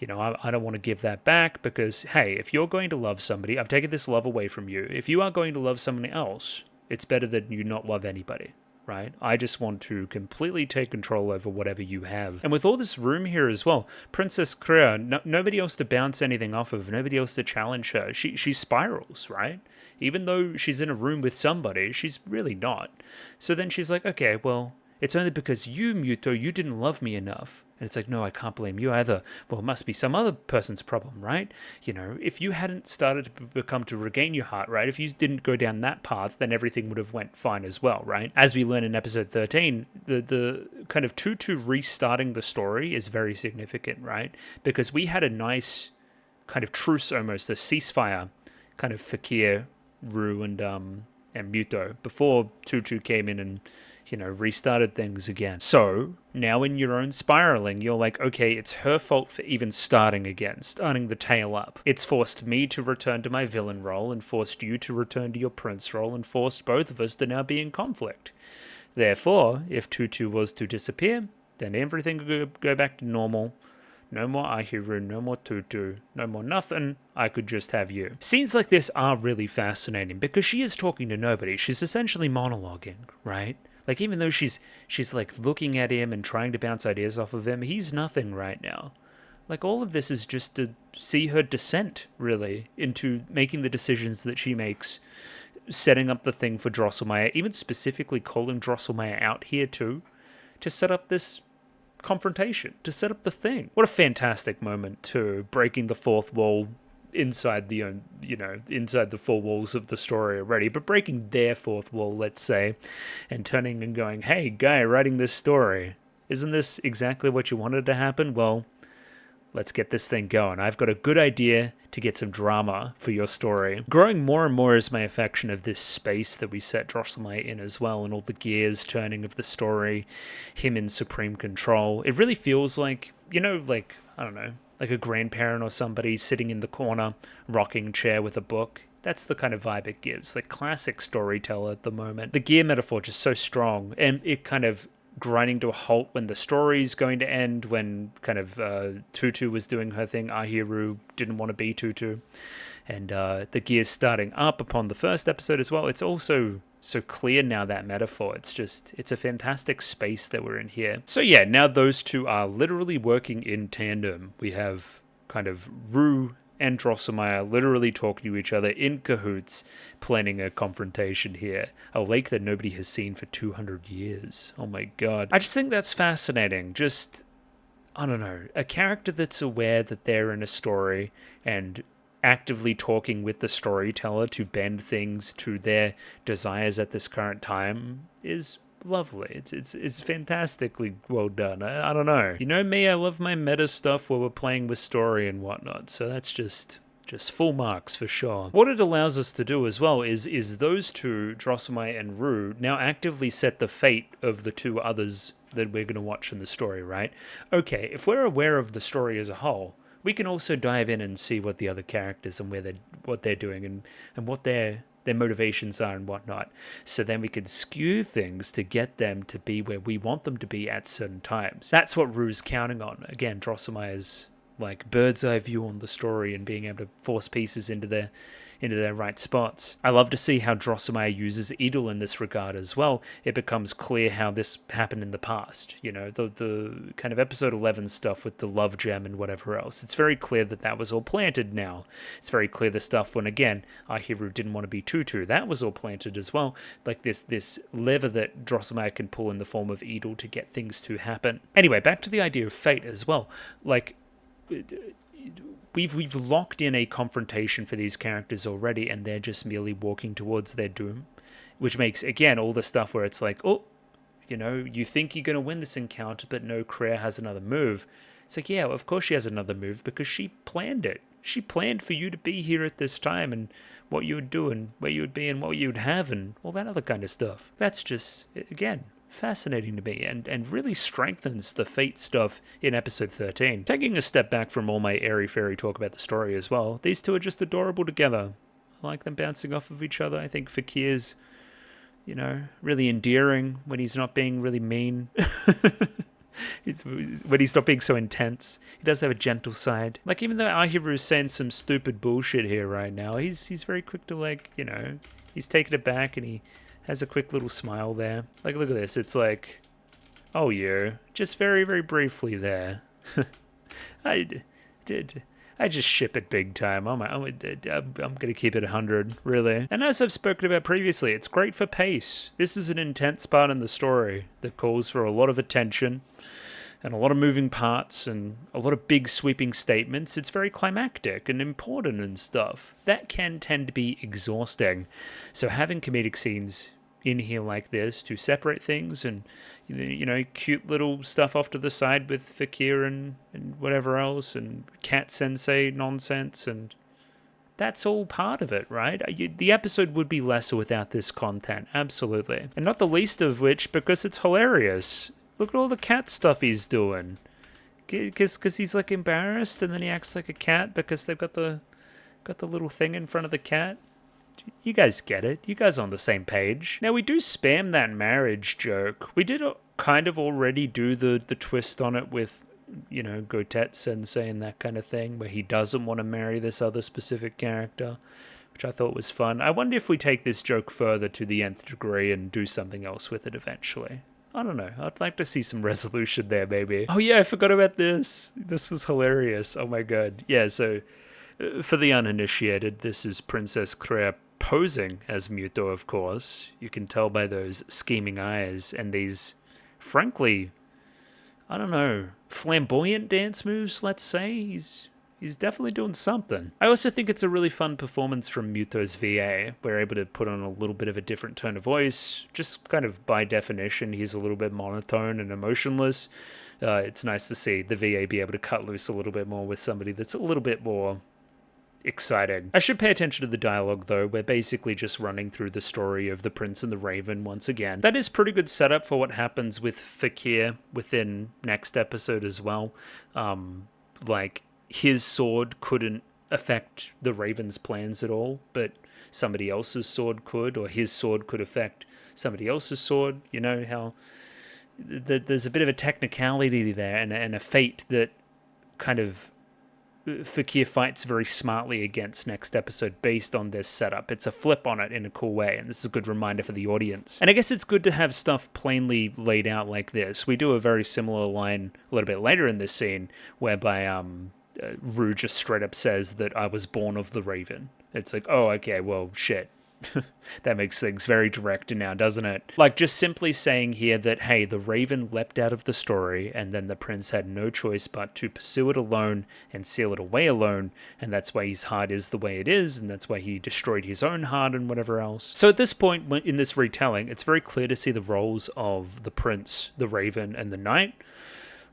I don't want to give that back because, hey, if you're going to love somebody, I've taken this love away from you. If you are going to love someone else, it's better that you not love anybody. Right? I just want to completely take control over whatever you have. And with all this room here as well, Princess Claire, nobody else to bounce anything off of, nobody else to challenge her. She spirals, right? Even though she's in a room with somebody, she's really not. So then she's like, okay, well, it's only because you, Muto, you didn't love me enough. And it's like, no, I can't blame you either. Well, it must be some other person's problem, right? If you hadn't started to regain your heart, right? If you didn't go down that path, then everything would have went fine as well, right? As we learn in episode 13, the kind of Tutu restarting the story is very significant, right? Because we had a nice kind of truce almost, a ceasefire kind of Fakir, Ru, and Muto before Tutu came in and restarted things again. So now in your own spiraling, you're like, okay, it's her fault for even starting again, starting the tale up. It's forced me to return to my villain role and forced you to return to your prince role and forced both of us to now be in conflict. Therefore, if Tutu was to disappear, then everything would go back to normal. No more Ahiru, no more Tutu, no more nothing. I could just have you. Scenes like this are really fascinating because she is talking to nobody. She's essentially monologuing, right? Like, even though she's like looking at him and trying to bounce ideas off of him, he's nothing right now. Like, all of this is just to see her descent, really, into making the decisions that she makes, setting up the thing for Drosselmeyer, even specifically calling Drosselmeyer out here too, to set up this confrontation, to set up the thing. What a fantastic moment too, breaking the fourth wall inside the inside the four walls of the story already, but breaking their fourth wall, let's say, and turning and going, hey guy writing this story, isn't this exactly what you wanted to happen? Well, let's get this thing going. I've got a good idea to get some drama for your story. Growing more and more is my affection of this space that we set Drosselmeyer in as well, and all the gears turning of the story, him in supreme control. It really feels like, like, I don't know, like a grandparent or somebody sitting in the corner, rocking chair with a book. That's the kind of vibe it gives. Like classic storyteller at the moment. The gear metaphor just so strong, and it kind of grinding to a halt when the story's going to end, when kind of Tutu was doing her thing, Ahiru didn't want to be Tutu, and the gears starting up upon the first episode as well. It's also so clear now, that metaphor. It's a fantastic space that we're in here. So yeah, now those two are literally working in tandem. We have kind of Ru and Drosselmeyer literally talking to each other in cahoots, planning a confrontation here. A lake that nobody has seen for 200 years. Oh my god. I just think that's fascinating. Just, I don't know, a character that's aware that they're in a story and actively talking with the storyteller to bend things to their desires at this current time is lovely. It's fantastically well done. I don't know. You know me, I love my meta stuff where we're playing with story and whatnot. So that's just full marks for sure. What it allows us to do as well is those two, Drosselmeyer and Rue, now actively set the fate of the two others that we're going to watch in the story, right? Okay, if we're aware of the story as a whole, we can also dive in and see what the other characters and what they're doing and what their motivations are and whatnot. So then we can skew things to get them to be where we want them to be at certain times. That's what Rue's counting on. Again, Drosselmeyer's like bird's eye view on the story and being able to force pieces into their right spots. I love to see how Drosselmeyer uses Edel in this regard as well. It becomes clear how this happened in the past. You know, the kind of episode 11 stuff with the love gem and whatever else. It's very clear that was all planted now. It's very clear the stuff when, again, our hero didn't want to be Tutu. That was all planted as well. Like this lever that Drosselmeyer can pull in the form of Edel to get things to happen. Anyway, back to the idea of fate as well. Like, we've locked in a confrontation for these characters already, and they're just merely walking towards their doom, which makes, again, all the stuff where it's like, oh, you know, you think you're going to win this encounter, but no, Kreia has another move. It's like, yeah, of course she has another move because she planned it. She planned for you to be here at this time and what you would do and where you would be and what you would have and all that other kind of stuff. That's just, again, fascinating to me and really strengthens the fate stuff in episode 13. Taking a step back from all my airy-fairy talk about the story as well, these two are just adorable together. I like them bouncing off of each other. I think Fakir's, you know, really endearing when he's not being really mean. When he's not being so intense. He does have a gentle side. Like, even though Ahiru is saying some stupid bullshit here right now, he's very quick to, like, you know, he's taking it back and he has a quick little smile there. Like, look at this. It's like, oh, you. Just very, very briefly there. I just ship it big time. I'm going to keep it 100, really. And as I've spoken about previously, it's great for pace. This is an intense part in the story that calls for a lot of attention and a lot of moving parts and a lot of big sweeping statements. It's very climactic and important and stuff. That can tend to be exhausting. So having comedic scenes in here like this to separate things and, you know, cute little stuff off to the side with Fakir and whatever else and cat sensei nonsense, and that's all part of it, right? The episode would be lesser without this content, absolutely. And not the least of which because it's hilarious. Look at all the cat stuff he's doing. Because he's like embarrassed and then he acts like a cat because they've got the little thing in front of the cat. You guys get it. You guys are on the same page. Now, we do spam that marriage joke. We did kind of already do the twist on it with, you know, Gotet Sensei and that kind of thing, where he doesn't want to marry this other specific character, which I thought was fun. I wonder if we take this joke further to the nth degree and do something else with it eventually. I don't know. I'd like to see some resolution there, maybe. Oh, yeah, I forgot about this. This was hilarious. Oh, my God. Yeah, so for the uninitiated, this is Princess Kreia posing as Muto, of course. You can tell by those scheming eyes and these, frankly, I don't know, flamboyant dance moves, let's say. He's definitely doing something. I also think it's a really fun performance from Muto's VA. We're able to put on a little bit of a different tone of voice. Just kind of by definition, he's a little bit monotone and emotionless. It's nice to see the VA be able to cut loose a little bit more with somebody that's a little bit more exciting. I should pay attention to the dialogue, though. We're basically just running through the story of the Prince and the Raven once again. That is pretty good setup for what happens with Fakir within next episode as well. Like, his sword couldn't affect the Raven's plans at all, but somebody else's sword could, or his sword could affect somebody else's sword. You know how there's a bit of a technicality there and a fate that kind of Fakir fights very smartly against next episode based on this setup. It's a flip on it in a cool way, and this is a good reminder for the audience. And I guess it's good to have stuff plainly laid out like this. We do a very similar line a little bit later in this scene, whereby Rue just straight up says that I was born of the Raven. It's like, oh, okay, well, shit. That makes things very direct now, doesn't it? Like, just simply saying here that, hey, the Raven leapt out of the story, and then the prince had no choice but to pursue it alone and seal it away alone, and that's why his heart is the way it is, and that's why he destroyed his own heart and whatever else. So at this point, in this retelling, it's very clear to see the roles of the prince, the Raven, and the knight.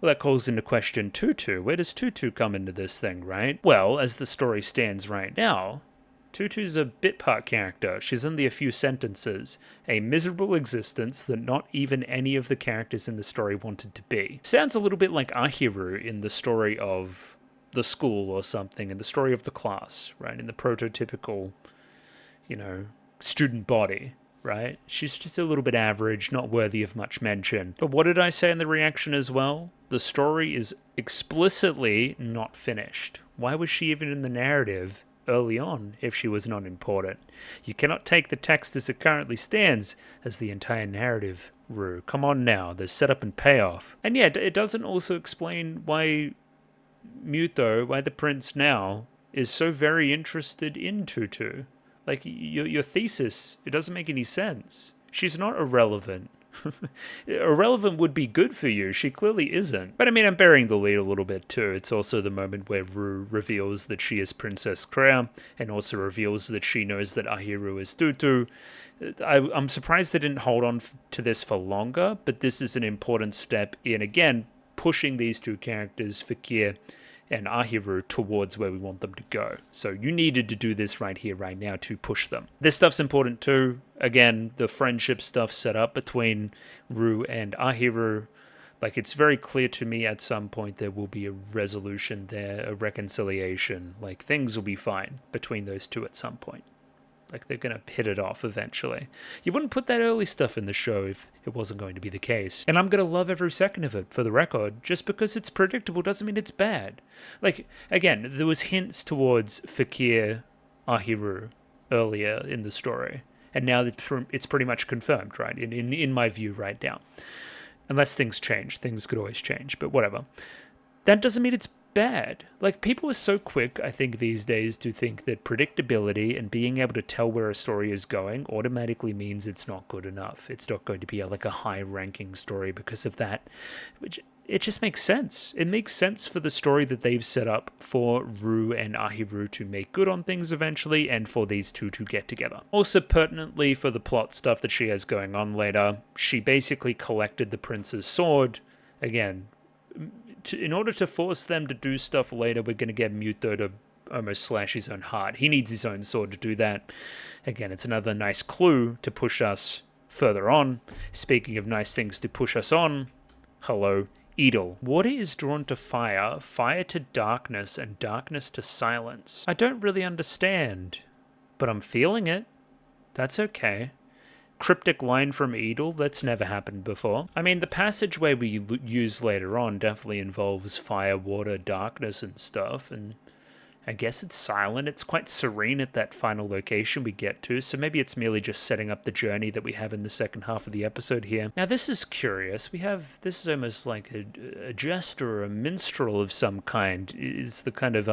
Well, that calls into question Tutu. Where does Tutu come into this thing, right? Well, as the story stands right now, Tutu's a bit part character. She's only a few sentences. A miserable existence that not even any of the characters in the story wanted to be. Sounds a little bit like Ahiru in the story of the school or something, in the story of the class, right? In the prototypical, student body, right? She's just a little bit average, not worthy of much mention. But what did I say in the reaction as well? The story is explicitly not finished. Why was she even in the narrative early on if she was not important? You cannot take the text as it currently stands as the entire narrative, Rue. Come on now, there's setup and payoff. And yeah, it doesn't also explain why why the prince now, is so very interested in Tutu. Like, your thesis, it doesn't make any sense. She's not irrelevant. Irrelevant would be good for you. She clearly isn't. But I mean, I'm burying the lead a little bit too. It's also the moment where Rue reveals that she is Princess Crea, and also reveals that she knows that Ahiru is Tutu. I'm surprised they didn't hold on to this for longer, but this is an important step in, again, pushing these two characters, Fakir and Ahiru, towards where we want them to go. So you needed to do this right here, right now, to push them. This stuff's important too. Again, the friendship stuff set up between Rue and Ahiru. Like, it's very clear to me at some point there will be a resolution there, a reconciliation. Like, things will be fine between those two at some point. Like, they're going to hit it off eventually. You wouldn't put that early stuff in the show if it wasn't going to be the case. And I'm going to love every second of it, for the record. Just because it's predictable doesn't mean it's bad. Like, again, there was hints towards Fakir Ahiru earlier in the story. And now it's pretty much confirmed, right? In my view right now. Unless things change. Things could always change, but whatever. That doesn't mean it's bad. Like, people are so quick, I think, these days to think that predictability and being able to tell where a story is going automatically means it's not good enough. It's not going to be like a high-ranking story because of that. Which, it just makes sense. It makes sense for the story that they've set up for Rue and Ahiru to make good on things eventually, and for these two to get together. Also, pertinently for the plot stuff that she has going on later, she basically collected the prince's sword. Again, in order to force them to do stuff later, we're going to get Muto to almost slash his own heart. He needs his own sword to do that. Again, it's another nice clue to push us further on. Speaking of nice things to push us on, hello, Edel. Water is drawn to fire, fire to darkness, and darkness to silence. I don't really understand, but I'm feeling it. That's okay. Cryptic line from Edel, that's never happened before. I mean, the passageway we use later on definitely involves fire, water, darkness and stuff, and I guess it's silent. It's quite serene at that final location we get to, so maybe it's merely just setting up the journey that we have in the second half of the episode here. Now, this is curious. This is almost like a jester or a minstrel of some kind. Is the kind of,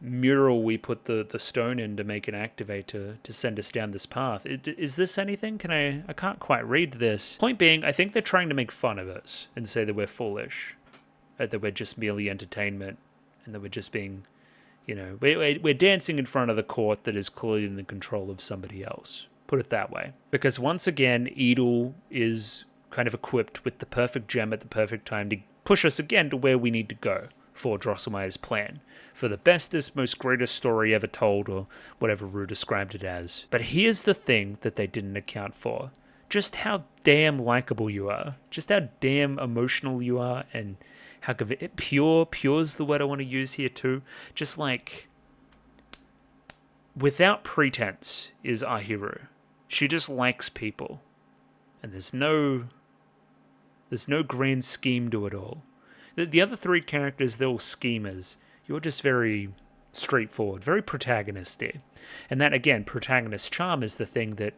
mural we put the stone in to make it activate to send us down this path. Is this anything? I can't quite read this. Point being, I think they're trying to make fun of us and say that we're foolish, that we're just merely entertainment, and that we're just being, we're dancing in front of the court that is clearly in the control of somebody else. Put it that way. Because once again, Edel is kind of equipped with the perfect gem at the perfect time to push us again to where we need to go for Drosselmeyer's plan, for the bestest, most greatest story ever told, or whatever Rue described it as. But here's the thing that they didn't account for. Just how damn likable you are. Just how damn emotional you are, and how pure's the word I want to use here too. Just like, without pretense is Ahiru. She just likes people. And there's no grand scheme to it all. The other three characters, they're all schemers. You're just very straightforward, very protagonistic. And that, again, protagonist charm is the thing that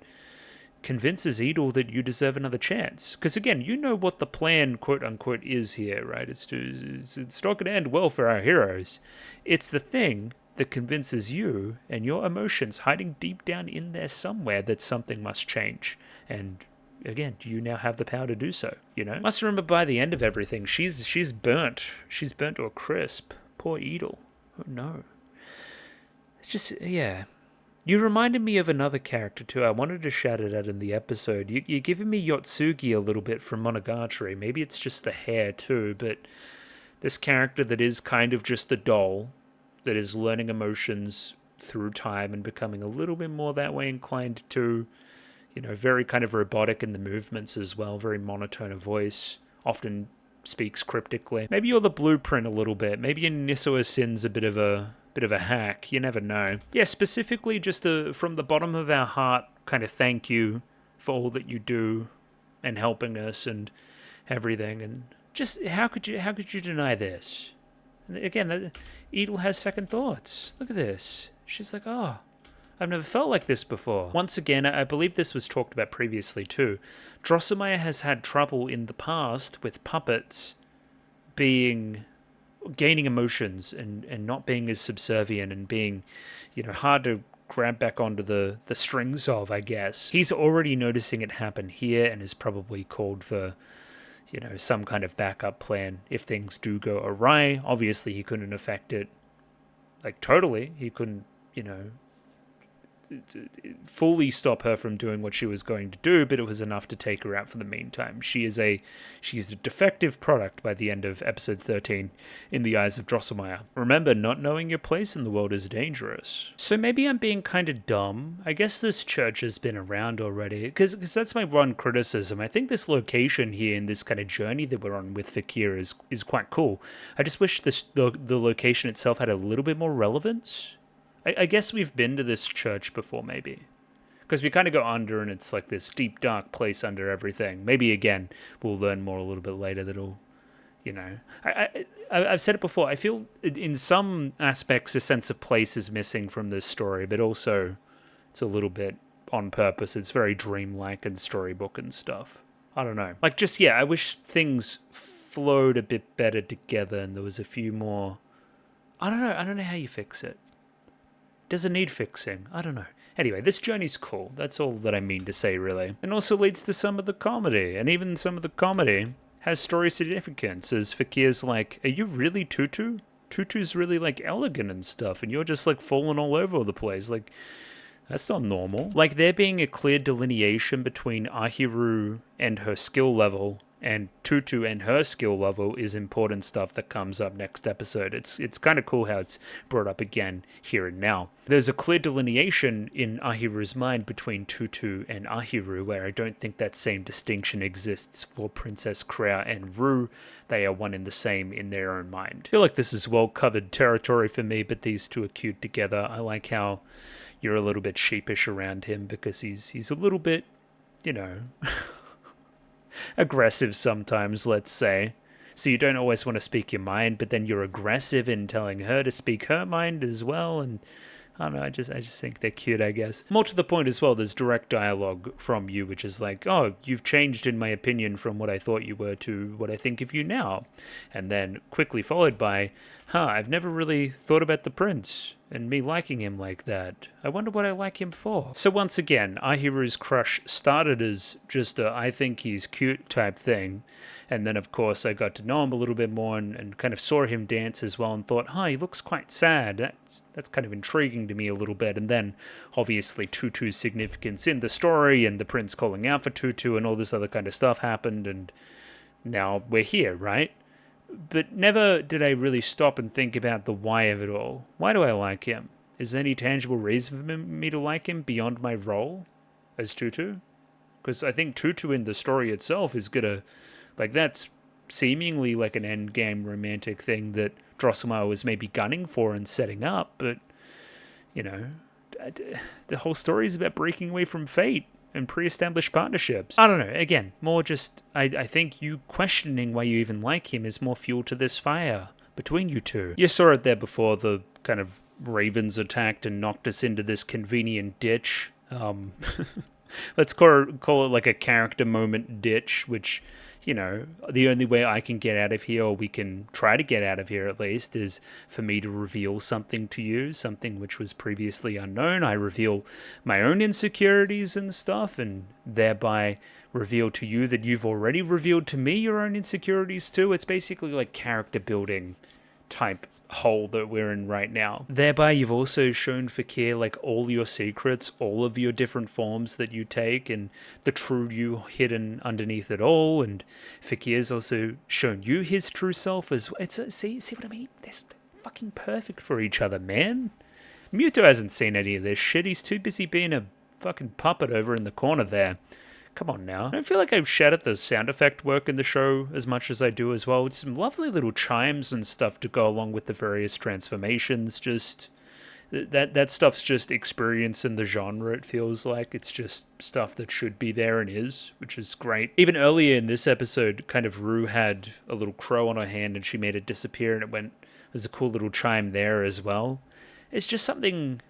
convinces Edel that you deserve another chance. Because, again, you know what the plan, quote-unquote, is here, right? It's not going to end well for our heroes. It's the thing that convinces you and your emotions hiding deep down in there somewhere that something must change. And again, you now have the power to do so, you know? Must remember by the end of everything, she's burnt. She's burnt to a crisp. Poor Edel. Oh no. It's just, yeah. You reminded me of another character too. I wanted to shout it out in the episode. You're giving me Yotsugi a little bit from Monogatari. Maybe it's just the hair too, but this character that is kind of just a doll, that is learning emotions through time and becoming a little bit more that way inclined to, you know, very kind of robotic in the movements as well, very monotone of voice, often speaks cryptically. Maybe you're the blueprint a little bit. Maybe Nisua Sin's a bit of a hack. You never know. Yeah, specifically just from the bottom of our heart, kind of thank you for all that you do and helping us and everything. And just how could you deny this? And again, Edel has second thoughts. Look at this. She's like, oh, I've never felt like this before. Once again, I believe this was talked about previously too. Drosselmeyer has had trouble in the past with puppets gaining emotions and not being as subservient and being, you know, hard to grab back onto the strings of, I guess. He's already noticing it happen here and has probably called for, you know, some kind of backup plan if things do go awry. Obviously, he couldn't affect it, like, totally. He couldn't, you know, fully stop her from doing what she was going to do, but it was enough to take her out for the meantime. She's a defective product by the end of episode 13 in the eyes of Drosselmeyer. Remember, not knowing your place in the world is dangerous. So maybe I'm being kind of dumb. I guess this church has been around already, because that's my one criticism. I think this location here and this kind of journey that we're on with Fakir is quite cool. I just wish the location itself had a little bit more relevance. I guess we've been to this church before, maybe. Because we kind of go under and it's like this deep, dark place under everything. Maybe, again, we'll learn more a little bit later that'll, you know... I've said it before, I feel in some aspects a sense of place is missing from this story, but also it's a little bit on purpose. It's very dreamlike and storybook and stuff. I don't know. Like, just, yeah, I wish things flowed a bit better together and there was a few more... I don't know how you fix it. Does it need fixing? I don't know. Anyway, this journey's cool. That's all that I mean to say, really. And also leads to some of the comedy. And even some of the comedy has story significance, as Fakir's like, are you really Tutu? Tutu's really, like, elegant and stuff, and you're just, like, falling all over the place. Like, that's not normal. Like, there being a clear delineation between Ahiru and her skill level and Tutu and her skill level is important stuff that comes up next episode. It's kind of cool how it's brought up again here and now. There's a clear delineation in Ahiru's mind between Tutu and Ahiru, where I don't think that same distinction exists for Princess Kreia and Ru. They are one and the same in their own mind. I feel like this is well-covered territory for me, but these two are cute together. I like how you're a little bit sheepish around him because he's a little bit, you know... aggressive sometimes, let's say. So you don't always want to speak your mind, but then you're aggressive in telling her to speak her mind as well, and I don't know, I just think they're cute, I guess. More to the point as well, there's direct dialogue from you, which is like, oh, you've changed in my opinion from what I thought you were to what I think of you now. And then quickly followed by, I've never really thought about the prince and me liking him like that. I wonder what I like him for. So once again, Ahiru's crush started as just a I think he's cute type thing. And then, of course, I got to know him a little bit more and kind of saw him dance as well and thought, he looks quite sad. That's kind of intriguing to me a little bit. And then, obviously, Tutu's significance in the story and the prince calling out for Tutu and all this other kind of stuff happened. And now we're here, right? But never did I really stop and think about the why of it all. Why do I like him? Is there any tangible reason for me to like him beyond my role as Tutu? Because I think Tutu in the story itself is gonna... like, that's seemingly like an endgame romantic thing that Drosselmeyer was maybe gunning for and setting up, but, you know, the whole story is about breaking away from fate and pre-established partnerships. I don't know, again, more just, I think you questioning why you even like him is more fuel to this fire between you two. You saw it there before the kind of ravens attacked and knocked us into this convenient ditch. Let's call it like a character moment ditch, which... you know, the only way I can get out of here, or we can try to get out of here at least, is for me to reveal something to you, something which was previously unknown. I reveal my own insecurities and stuff, and thereby reveal to you that you've already revealed to me your own insecurities too. It's basically like character building type hole that we're in right now. Thereby, you've also shown Fakir like all your secrets, all of your different forms that you take, and the true you hidden underneath it all. And Fakir's also shown you his true self as well. See what I mean? They're fucking perfect for each other, man. Muto hasn't seen any of this shit. He's too busy being a fucking puppet over in the corner there. Come on now. I don't feel like I've shed at the sound effect work in the show as much as I do as well. It's some lovely little chimes and stuff to go along with the various transformations. Just that stuff's just experience in the genre, it feels like. It's just stuff that should be there and is, which is great. Even earlier in this episode, kind of Rue had a little crow on her hand and she made it disappear, and there's a cool little chime there as well. It's just something,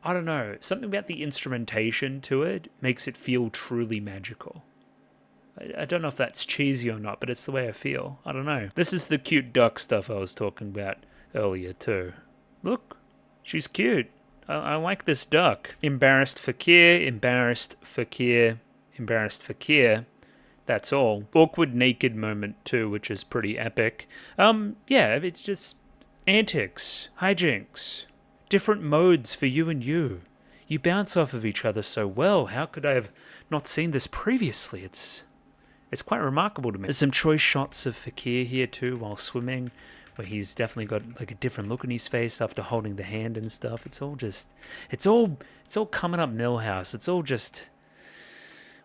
I don't know, something about the instrumentation to it makes it feel truly magical. I don't know if that's cheesy or not, but it's the way I feel. I don't know. This is the cute duck stuff I was talking about earlier too. Look, she's cute. I like this duck. Embarrassed Fakir, embarrassed Fakir, embarrassed Fakir. That's all. Awkward naked moment too, which is pretty epic. Yeah, it's just antics, hijinks. Different modes for you and you. You bounce off of each other so well. How could I have not seen this previously? It's quite remarkable to me. There's some choice shots of Fakir here too while swimming, where he's definitely got like a different look in his face after holding the hand and stuff. It's all coming up Millhouse. It's all just,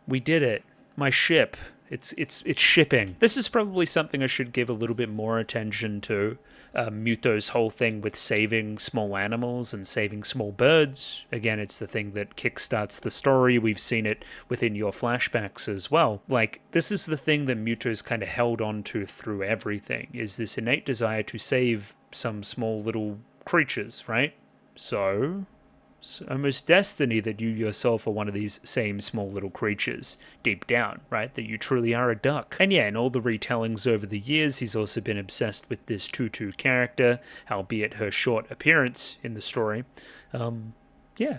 we did it. My ship. It's shipping. This is probably something I should give a little bit more attention to. Muto's whole thing with saving small animals and saving small birds. Again, it's the thing that kickstarts the story. We've seen it within your flashbacks as well. Like, this is the thing that Muto's kind of held on to through everything, is this innate desire to save some small little creatures, right? So it's almost destiny that you yourself are one of these same small little creatures deep down, right? That you truly are a duck. And yeah, in all the retellings over the years, he's also been obsessed with this Tutu character, albeit her short appearance in the story. Yeah,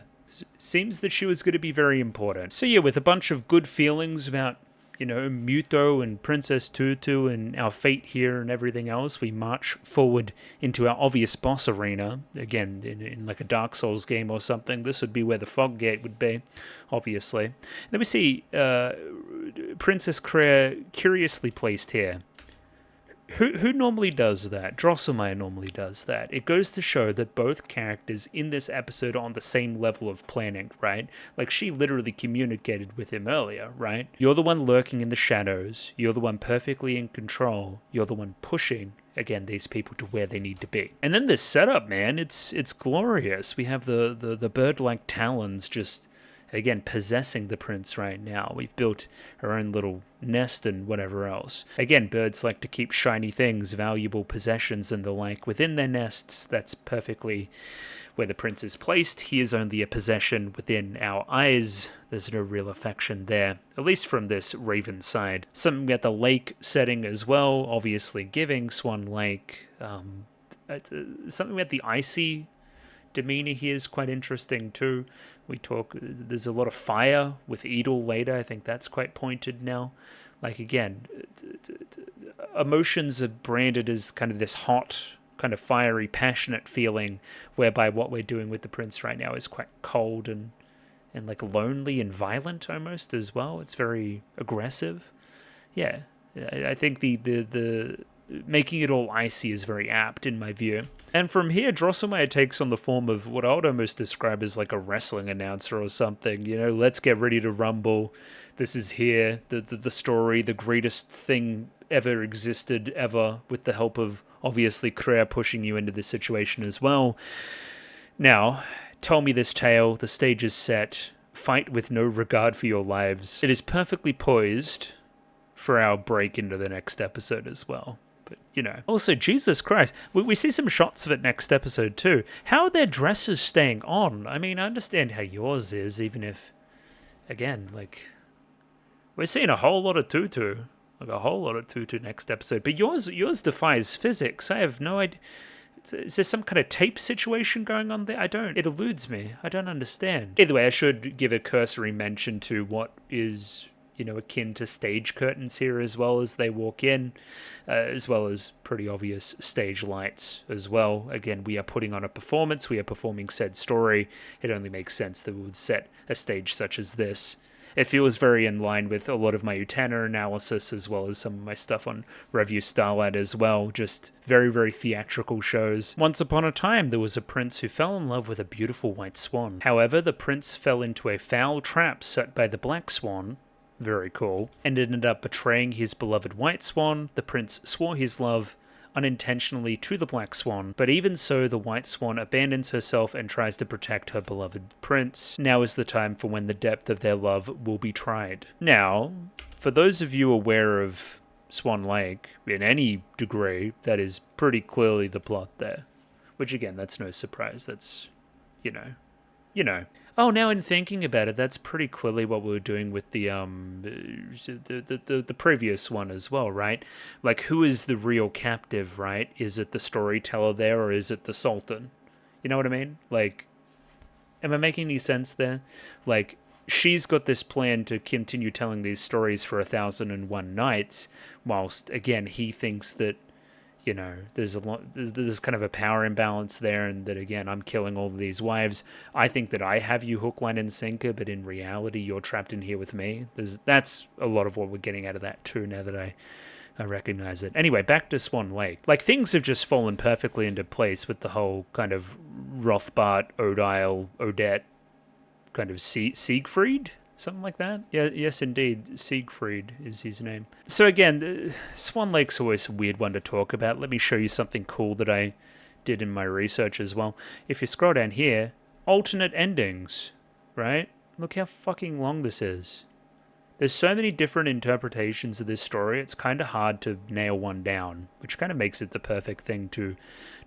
seems that she was going to be very important. So yeah, with a bunch of good feelings about, you know, Muto and Princess Tutu and our fate here and everything else, we march forward into our obvious boss arena. Again, in like a Dark Souls game or something, this would be where the fog gate would be, obviously. Then we see Princess Crea curiously placed here. Who normally does that? Drosselmeyer normally does that. It goes to show that both characters in this episode are on the same level of planning, right? Like, she literally communicated with him earlier, right? You're the one lurking in the shadows. You're the one perfectly in control. You're the one pushing, again, these people to where they need to be. And then this setup, man, it's glorious. We have the bird-like talons just, again, possessing the prince right now. We've built our own little nest and whatever else. Again, birds like to keep shiny things, valuable possessions and the like within their nests. That's perfectly where the prince is placed. He is only a possession within our eyes. There's no real affection there, at least from this Raven side. Something about the lake setting as well, obviously giving Swan Lake. Something about the icy demeanor here is quite interesting too. There's a lot of fire with Edel later. I think that's quite pointed now. Like, again, emotions are branded as kind of this hot, kind of fiery, passionate feeling, whereby what we're doing with the prince right now is quite cold and like lonely and violent almost as well. It's very aggressive. Yeah, I think the making it all icy is very apt in my view. And from here, Drosselmeyer takes on the form of what I would almost describe as like a wrestling announcer or something. You know, let's get ready to rumble. This is here, the story, the greatest thing ever existed ever, with the help of, obviously, Crea pushing you into this situation as well. Now, tell me this tale. The stage is set. Fight with no regard for your lives. It is perfectly poised for our break into the next episode as well. But, you know. Also, Jesus Christ, we see some shots of it next episode too. How are their dresses staying on? I mean, I understand how yours is, even if, again, like, we're seeing a whole lot of Tutu. like a whole lot of Tutu next episode. But yours defies physics. I have no idea. Is there some kind of tape situation going on there? It eludes me. I don't understand. Either way, I should give a cursory mention to what is, akin to stage curtains here as well as they walk in, as well as pretty obvious stage lights as well. Again, we are putting on a performance. We are performing said story. It only makes sense that we would set a stage such as this. It feels very in line with a lot of my Utana analysis as well as some of my stuff on Review Starlight as well. Just very, very theatrical shows. Once upon a time, there was a prince who fell in love with a beautiful white swan. However, the prince fell into a foul trap set by the black swan, very cool, and ended up betraying his beloved white swan. The prince swore his love unintentionally to the black swan, but even so, the white swan abandons herself and tries to protect her beloved prince. Now is the time for when the depth of their love will be tried. Now, for those of you aware of Swan Lake, in any degree, that is pretty clearly the plot there. Which again, that's no surprise, that's, you know. Oh, now in thinking about it, that's pretty clearly what we were doing with the previous one as well, right? Like, who is the real captive, right? Is it the storyteller there, or is it the Sultan? You know what I mean? Like, am I making any sense there? Like, she's got this plan to continue telling these stories for 1001 nights, whilst, again, he thinks that, there's there's kind of a power imbalance there, and that, again, I'm killing all of these wives. I think that I have you hook, line, and sinker, but in reality, you're trapped in here with me. That's a lot of what we're getting out of that too, now that I recognize it. Anyway, back to Swan Lake. Like, things have just fallen perfectly into place with the whole kind of Rothbart, Odile, Odette, kind of Siegfried? Something like that? Yeah, yes, indeed. Siegfried is his name. So again, Swan Lake's always a weird one to talk about. Let me show you something cool that I did in my research as well. If you scroll down here, alternate endings, right? Look how fucking long this is. There's so many different interpretations of this story, it's kind of hard to nail one down, which kind of makes it the perfect thing to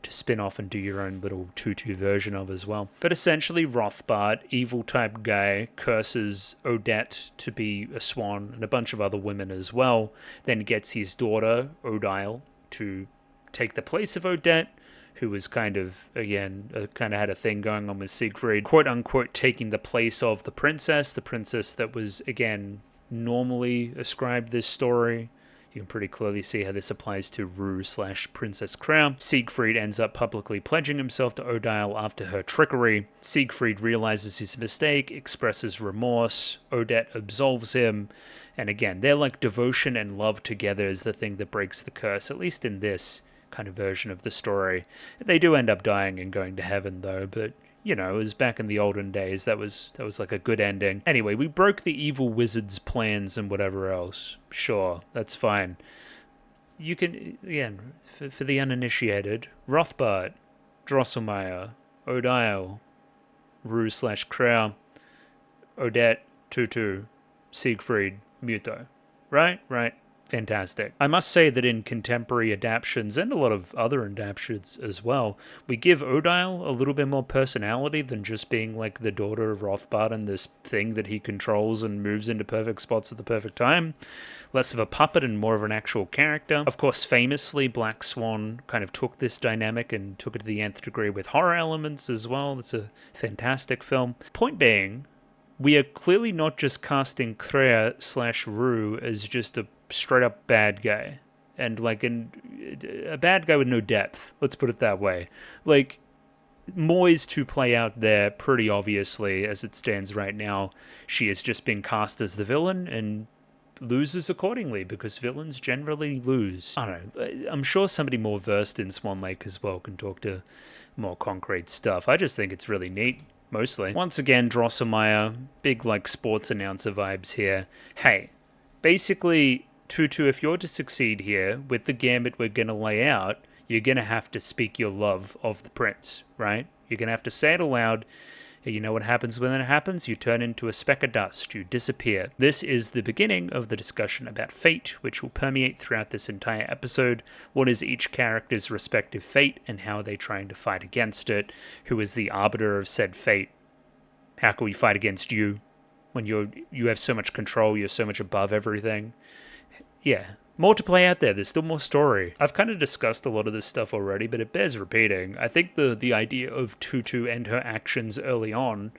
spin off and do your own little Tutu version of as well. But essentially, Rothbart, evil-type guy, curses Odette to be a swan and a bunch of other women as well, then gets his daughter, Odile, to take the place of Odette, who was kind of had a thing going on with Siegfried, quote-unquote taking the place of the princess that was, again, normally ascribed this story. You can pretty clearly see how this applies to Rue/Princess Crown. Siegfried ends up publicly pledging himself to Odile after her trickery. Siegfried realizes his mistake, expresses remorse. Odette absolves him. And again, their devotion and love together is the thing that breaks the curse, at least in this kind of version of the story. They do end up dying and going to heaven, though, but it was back in the olden days. That was like a good ending. Anyway, we broke the evil wizard's plans and whatever else. Sure, that's fine. You can, again, for the uninitiated, Rothbart, Drosselmeyer, Odile, Rue/Crow, Odette, Tutu, Siegfried, Muto. Right? Fantastic. I must say that in contemporary adaptions, and a lot of other adaptions as well, we give Odile a little bit more personality than just being like the daughter of Rothbart and this thing that he controls and moves into perfect spots at the perfect time. Less of a puppet and more of an actual character. Of course, famously, Black Swan kind of took this dynamic and took it to the nth degree with horror elements as well. It's a fantastic film. Point being, we are clearly not just casting Crea/Rue as just a straight up bad guy, and a bad guy with no depth, let's put it that way. More is to play out there pretty obviously. As it stands right now, she has just been cast as the villain and loses accordingly, because villains generally lose. I don't know, I'm sure somebody more versed in Swan Lake as well can talk to more concrete stuff. I just think it's really neat, mostly. Once again, Drosselmeyer, big sports announcer vibes here. Hey, basically, Tutu, if you're to succeed here with the gambit we're going to lay out, you're going to have to speak your love of the prince, right? You're going to have to say it aloud. You know what happens when it happens? You turn into a speck of dust. You disappear. This is the beginning of the discussion about fate, which will permeate throughout this entire episode. What is each character's respective fate, and how are they trying to fight against it? Who is the arbiter of said fate? How can we fight against you when you have so much control, you're so much above everything? Yeah, More to play out there. There's still more story. I've kind of discussed a lot of this stuff already, but it bears repeating. I think the idea of Tutu and her actions early on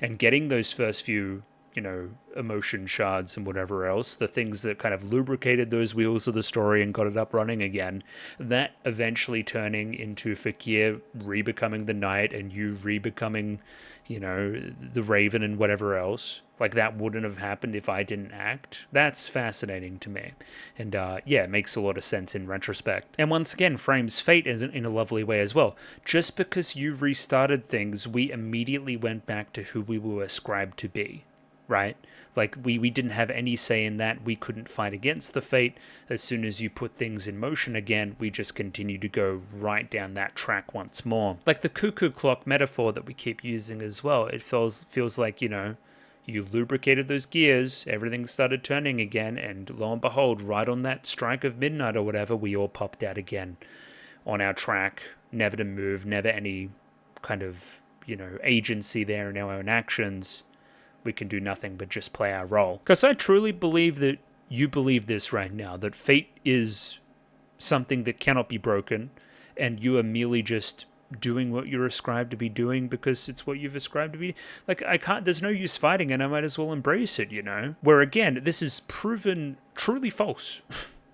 and getting those first few, emotion shards and whatever else, the things that kind of lubricated those wheels of the story and got it up running again, that eventually turning into Fakir re-becoming the knight and you re-becoming, the raven and whatever else, like that wouldn't have happened if I didn't act. That's fascinating to me. And it makes a lot of sense in retrospect. And once again, frames fate in a lovely way as well. Just because you restarted things, we immediately went back to who we were ascribed to be. Right? Like, we didn't have any say in that. We couldn't fight against the fate. As soon as you put things in motion again, we just continue to go right down that track once more. Like the cuckoo clock metaphor that we keep using as well. It feels like, you lubricated those gears, everything started turning again, and lo and behold, right on that strike of midnight or whatever, we all popped out again on our track, never to move, never any kind of, agency there in our own actions. We can do nothing but just play our role. Because I truly believe that you believe this right now, that fate is something that cannot be broken, and you are merely just doing what you're ascribed to be doing because it's what you've ascribed to be. Like, there's no use fighting, and I might as well embrace it, Where, again, this is proven truly false.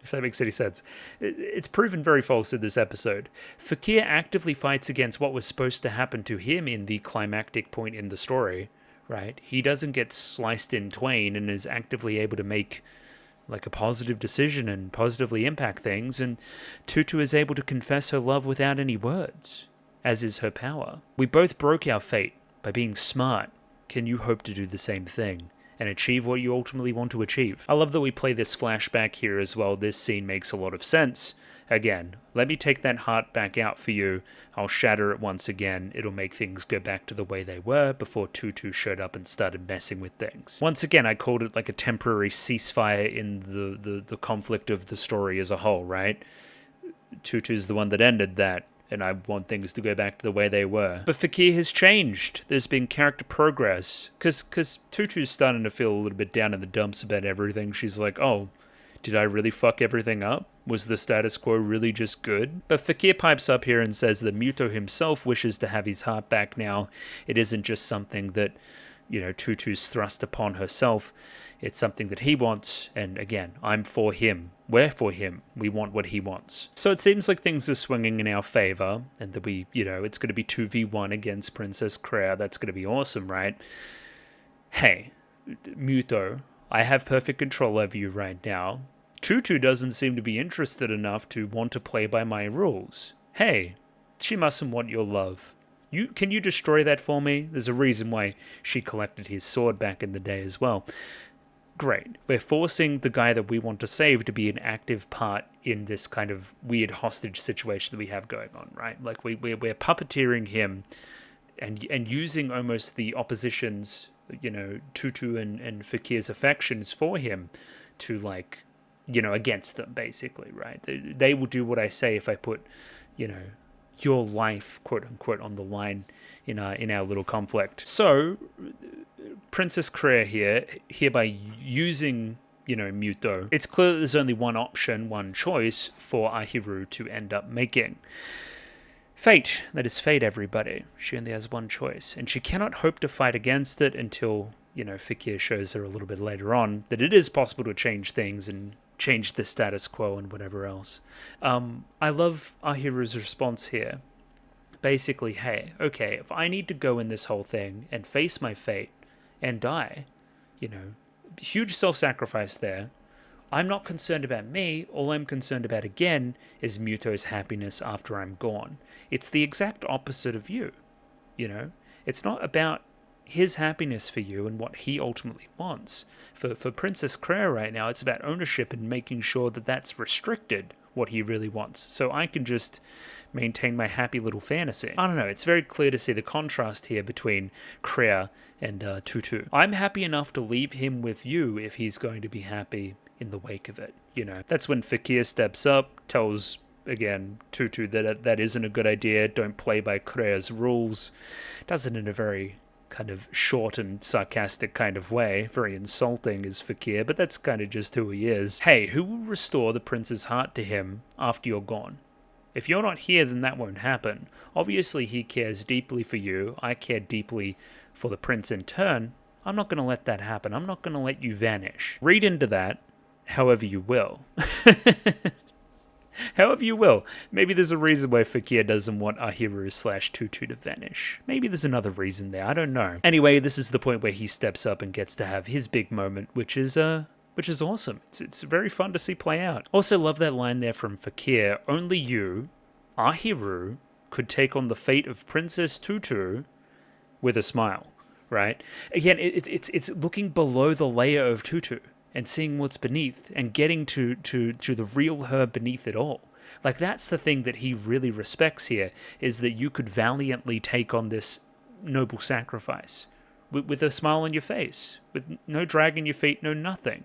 If that makes any sense. It's proven very false in this episode. Fakir actively fights against what was supposed to happen to him in the climactic point in the story. Right? He doesn't get sliced in twain and is actively able to make like a positive decision and positively impact things, and Tutu is able to confess her love without any words, as is her power. We both broke our fate by being smart. Can you hope to do the same thing and achieve what you ultimately want to achieve? I love that we play this flashback here as well. This scene makes a lot of sense. Again, let me take that heart back out for you. I'll shatter it once again. It'll make things go back to the way they were before Tutu showed up and started messing with things. Once again, I called it like a temporary ceasefire in the conflict of the story as a whole, right? Tutu's the one that ended that, and I want things to go back to the way they were. But Fakir has changed. There's been character progress. Because Tutu's starting to feel a little bit down in the dumps about everything. She's like, oh, did I really fuck everything up? Was the status quo really just good? But Fakir pipes up here and says that Muto himself wishes to have his heart back now. It isn't just something that, Tutu's thrust upon herself. It's something that he wants, and again, I'm for him. We're for him. We want what he wants. So it seems like things are swinging in our favor, and that we, it's going to be 2v1 against Princess Kreia. That's going to be awesome, right? Hey, Muto, I have perfect control over you right now. Tutu doesn't seem to be interested enough to want to play by my rules. Hey, she mustn't want your love. Can you destroy that for me? There's a reason why she collected his sword back in the day as well. Great. We're forcing the guy that we want to save to be an active part in this kind of weird hostage situation that we have going on, right? Like we're puppeteering him and using almost the opposition's, Tutu and Fakir's affections for him to like, against them, basically, right? They will do what I say if I put, your life, quote unquote, on the line in our little conflict. So, Princess Kreia hereby using, Muto, it's clear that there's only one option, one choice for Ahiru to end up making. Fate. That is fate, everybody. She only has one choice, and she cannot hope to fight against it until, Fakir shows her a little bit later on that it is possible to change things and change the status quo and whatever else. I love Ahiru's response here. Basically, hey, okay, if I need to go in this whole thing and face my fate and die, huge self-sacrifice there. I'm not concerned about me. All I'm concerned about, again, is Muto's happiness after I'm gone. It's the exact opposite of you, It's not about his happiness for you and what he ultimately wants. For Princess Kreia right now, it's about ownership and making sure that that's restricted, what he really wants. So I can just maintain my happy little fantasy. I don't know, it's very clear to see the contrast here between Kreia and Tutu. I'm happy enough to leave him with you if he's going to be happy in the wake of it, That's when Fakir steps up, tells, again, Tutu that isn't a good idea, don't play by Kreia's rules. Does it in a very kind of short and sarcastic kind of way. Very insulting is Fakir, but that's kind of just who he is. Hey, who will restore the prince's heart to him after you're gone? If you're not here, then that won't happen. Obviously, he cares deeply for you. I care deeply for the prince in turn. I'm not going to let that happen. I'm not going to let you vanish. Read into that however you will. However you will. Maybe there's a reason why Fakir doesn't want Ahiru/Tutu to vanish. Maybe there's another reason there. I don't know. Anyway, this is the point where he steps up and gets to have his big moment, which is awesome. It's very fun to see play out. Also love that line there from Fakir. Only you, Ahiru, could take on the fate of Princess Tutu with a smile, right? Again, it's looking below the layer of Tutu and seeing what's beneath and getting to the real her beneath it all. Like, that's the thing that he really respects here, is that you could valiantly take on this noble sacrifice with a smile on your face, with no drag in your feet, no nothing.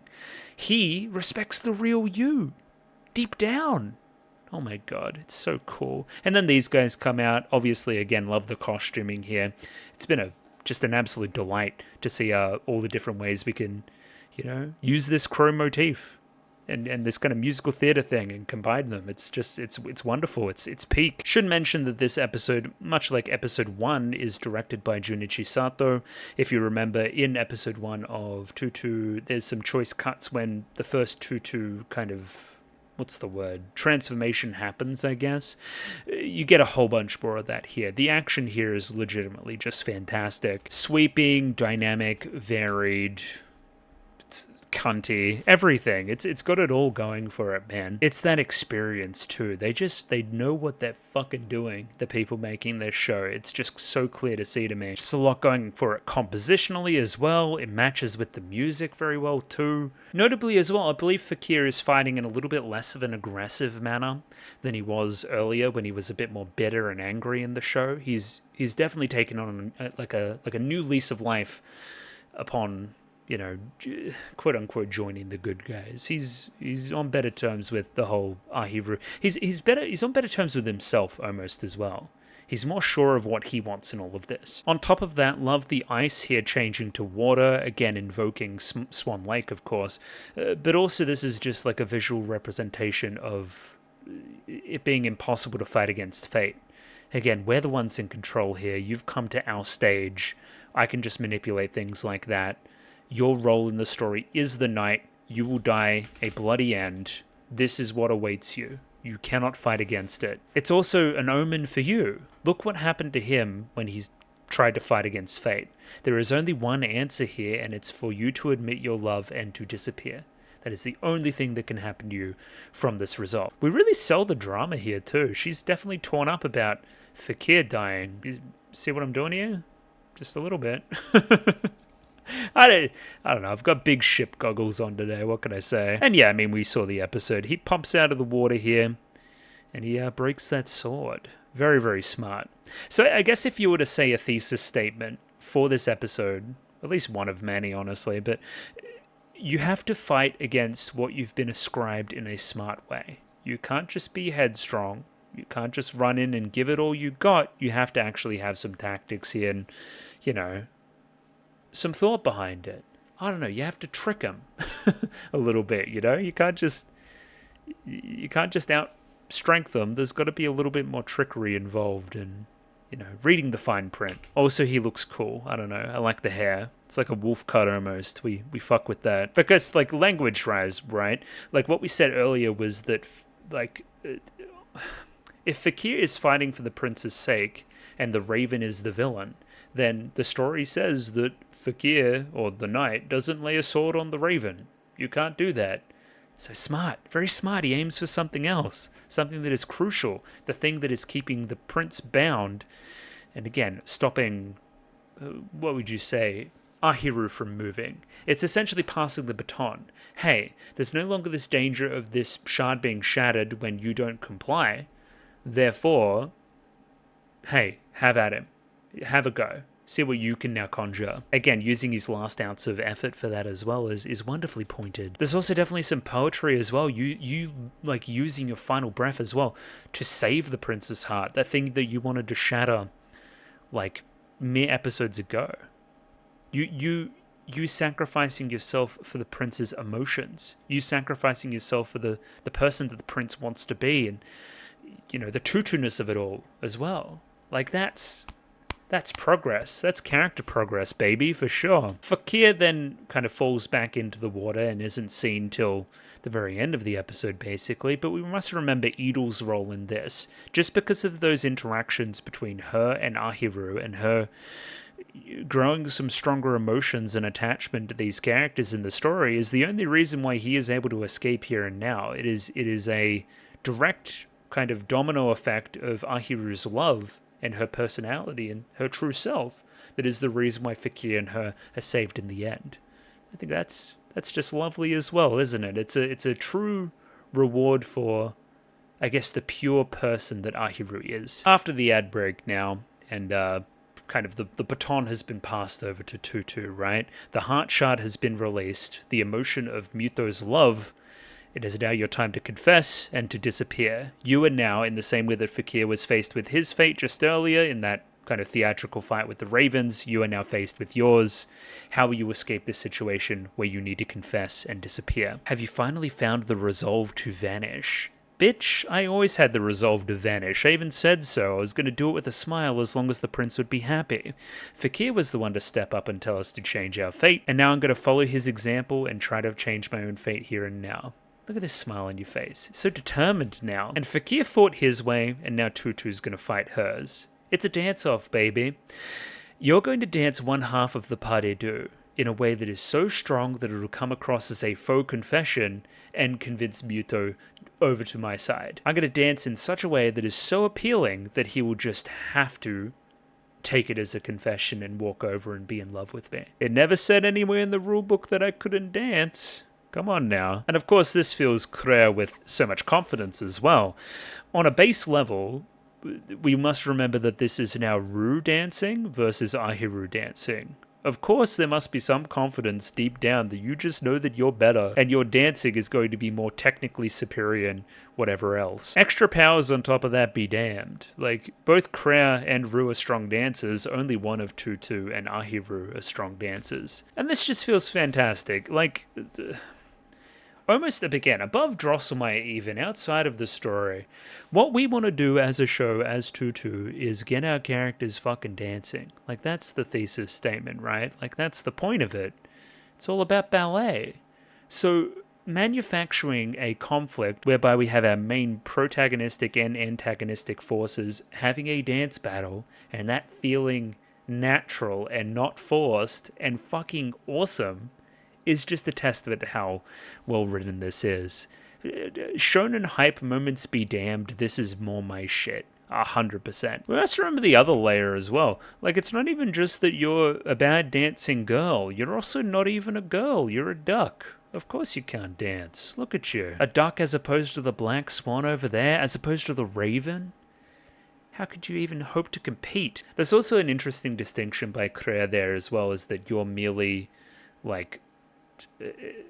He respects the real you, deep down. Oh my god, it's so cool. And then these guys come out. Obviously, again, love the costuming here. It's been just an absolute delight to see all the different ways we can, use this crow motif and this kind of musical theater thing and combine them. It's wonderful. It's peak. Should mention that this episode, much like episode 1, is directed by Junichi Sato. If you remember, in episode 1 of Tutu, there's some choice cuts when the first Tutu kind of, transformation happens, I guess. You get a whole bunch more of that here. The action here is legitimately just fantastic. Sweeping, dynamic, varied, cunty, everything. It's got it all going for it, man. It's that experience too. They know what they're fucking doing, the people making this show. It's just so clear to see to me. Just a lot going for it compositionally as well. It matches with the music very well too. Notably as well, I believe Fakir is fighting in a little bit less of an aggressive manner than he was earlier when he was a bit more bitter and angry in the show. He's definitely taken on like a new lease of life upon, quote unquote, joining the good guys. He's on better terms with the whole Ahiru. He's on better terms with himself almost as well. He's more sure of what he wants in all of this. On top of that, love the ice here changing to water, again invoking Swan Lake, of course. But also this is just like a visual representation of it being impossible to fight against fate. Again, we're the ones in control here. You've come to our stage. I can just manipulate things like that. Your role in the story is the knight. You will die a bloody end. This is what awaits you. You cannot fight against it. It's also an omen for you. Look what happened to him when he's tried to fight against fate. There is only one answer here, and it's for you to admit your love and to disappear. That is the only thing that can happen to you from this result. We really sell the drama here too. She's definitely torn up about Fakir dying. You see what I'm doing here? Just a little bit. I don't know. I've got big ship goggles on today. What can I say? And yeah, I mean, we saw the episode. He pops out of the water here, and he breaks that sword. Very, very smart. So I guess if you were to say a thesis statement for this episode, at least one of many, honestly, but you have to fight against what you've been ascribed in a smart way. You can't just be headstrong. You can't just run in and give it all you got. You have to actually have some tactics here and, some thought behind it. I don't know, you have to trick them a little bit, You can't just out-strength them. There's got to be a little bit more trickery involved in, reading the fine print. Also, he looks cool. I don't know, I like the hair. It's like a wolf cut almost. We fuck with that. Because, like, language-wise, right? Like, what we said earlier was that, like, if Fakir is fighting for the prince's sake and the raven is the villain, then the story says that Fakir, or the knight, doesn't lay a sword on the raven. You can't do that. So smart, very smart. He aims for something else, something that is crucial, the thing that is keeping the prince bound, and again, stopping, what would you say, Ahiru from moving. It's essentially passing the baton. Hey, there's no longer this danger of this shard being shattered when you don't comply. Therefore, hey, have at him. Have a go. See what you can now conjure. Again, using his last ounce of effort for that as well is wonderfully pointed. There's also definitely some poetry as well. You like using your final breath as well to save the prince's heart. That thing that you wanted to shatter like mere episodes ago. You sacrificing yourself for the prince's emotions. You sacrificing yourself for the person that the prince wants to be, and the tutu-ness of it all as well. Like that's progress. That's character progress, baby, for sure. Fakir then kind of falls back into the water and isn't seen till the very end of the episode, basically. But we must remember Edel's role in this. Just because of those interactions between her and Ahiru, and her growing some stronger emotions and attachment to these characters in the story, is the only reason why he is able to escape here and now. It is a direct kind of domino effect of Ahiru's love and her personality and her true self that is the reason why Fakir and her are saved in the end. I think that's just lovely as well, isn't it? It's a true reward for, I guess, the pure person that Ahiru is. After the ad break now, and kind of the baton has been passed over to Tutu, right? The heart shard has been released. The emotion of Muto's love. It is now your time to confess and to disappear. You are now, in the same way that Fakir was faced with his fate just earlier in that kind of theatrical fight with the Ravens, you are now faced with yours. How will you escape this situation where you need to confess and disappear? Have you finally found the resolve to vanish? Bitch, I always had the resolve to vanish. I even said so. I was going to do it with a smile as long as the prince would be happy. Fakir was the one to step up and tell us to change our fate, and now I'm going to follow his example and try to change my own fate here and now. Look at this smile on your face. So determined now. And Fakir fought his way, and now Tutu's going to fight hers. It's a dance-off, baby. You're going to dance one half of the pas de deux in a way that is so strong that it'll come across as a faux confession and convince Muto over to my side. I'm going to dance in such a way that is so appealing that he will just have to take it as a confession and walk over and be in love with me. It never said anywhere in the rulebook that I couldn't dance. Come on now. And of course, this fills Claire with so much confidence as well. On a base level, we must remember that this is now Ru dancing versus Ahiru dancing. Of course, there must be some confidence deep down that you just know that you're better, and your dancing is going to be more technically superior and whatever else. Extra powers on top of that be damned. Like, both Claire and Ru are strong dancers, only one of Tutu and Ahiru are strong dancers. And this just feels fantastic. Like, almost again, above Drosselmeyer even, outside of the story, what we want to do as a show, as Tutu, is get our characters fucking dancing. Like, that's the thesis statement, right? Like, that's the point of it. It's all about ballet. So, manufacturing a conflict whereby we have our main protagonistic and antagonistic forces having a dance battle, and that feeling natural and not forced and fucking awesome, is just a testament to how well written this is. Shonen hype moments be damned, this is more my shit. 100%. We must remember the other layer as well. Like, it's not even just that you're a bad dancing girl. You're also not even a girl. You're a duck. Of course you can't dance. Look at you. A duck as opposed to the black swan over there, as opposed to the raven. How could you even hope to compete? There's also an interesting distinction by Claire there as well, is that you're merely, like,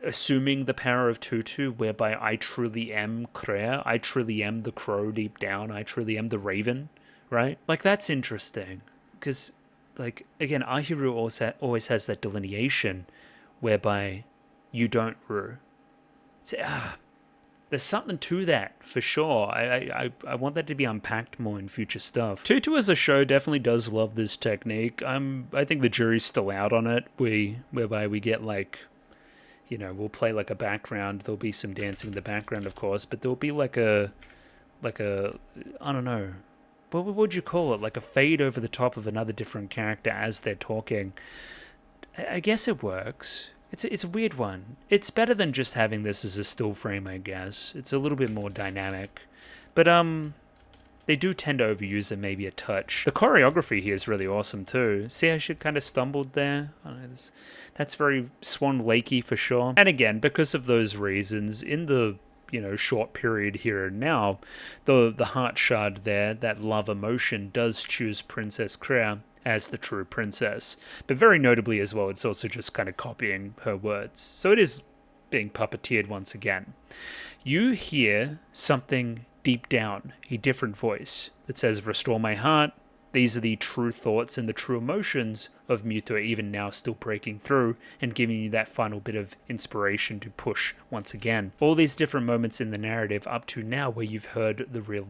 assuming the power of Tutu, whereby I truly am Claire, I truly am the crow deep down, I truly am the raven, right? Like, that's interesting, because, like, again, Ahiru always has that delineation whereby you don't Ru. There's something to that, for sure. I want that to be unpacked more in future stuff. Tutu as a show definitely does love this technique. I think the jury's still out on it, whereby we get, like, we'll play like a background. There'll be some dancing in the background, of course, but there'll be like a, I don't know, what would you call it? Like a fade over the top of another different character as they're talking. I guess it works. It's a weird one. It's better than just having this as a still frame, I guess. It's a little bit more dynamic. But, they do tend to overuse it maybe a touch. The choreography here is really awesome too. See how she kind of stumbled there? I don't know, that's very Swan Lakey for sure. And again, because of those reasons, in the short period here and now, the heart shard there, that love emotion, does choose Princess Claire as the true princess. But very notably as well, it's also just kind of copying her words. So it is being puppeteered once again. You hear something deep down, a different voice that says, "Restore my heart, These are the true thoughts and the true emotions of Muto, even now still breaking through and giving you that final bit of inspiration to push once again. All these different moments in the narrative up to now where you've heard the real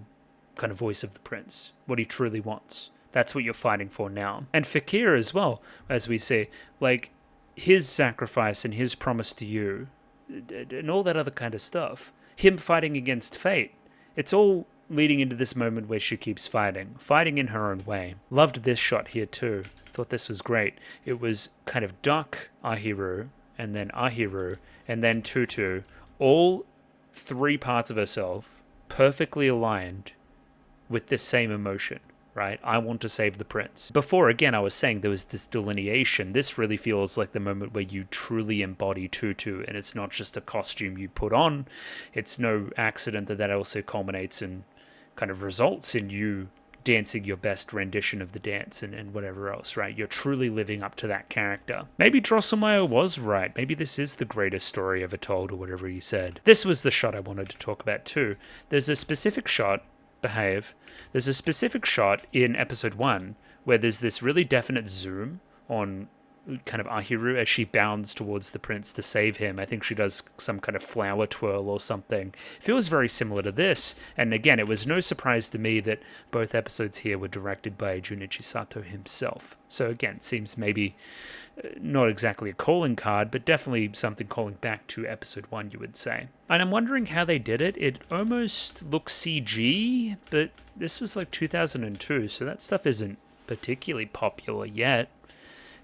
kind of voice of the prince, what he truly wants. That's what you're fighting for now. And Fakir as well, as we say, like his sacrifice and his promise to you and all that other kind of stuff. Him fighting against fate. It's all leading into this moment where she keeps fighting in her own way. Loved this shot here too. Thought this was great. It was kind of Duck, Ahiru, and then Tutu. All three parts of herself perfectly aligned with the same emotion, right? I want to save the prince. Before, again, I was saying there was this delineation. This really feels like the moment where you truly embody Tutu, and it's not just a costume you put on. It's no accident that also culminates and kind of results in you dancing your best rendition of the dance and whatever else, right? You're truly living up to that character. Maybe Drosselmeyer was right. Maybe this is the greatest story ever told, or whatever he said. This was the shot I wanted to talk about too. There's a specific shot, there's a specific shot in episode 1 where there's this really definite zoom on kind of Ahiru as she bounds towards the prince to save him. I think she does some kind of flower twirl or something. It feels very similar to this. And again, it was no surprise to me that both episodes here were directed by Junichi Sato himself. So again, seems maybe not exactly a calling card, but definitely something calling back to episode 1, you would say. And I'm wondering how they did it. It almost looks CG, but this was like 2002, so that stuff isn't particularly popular yet.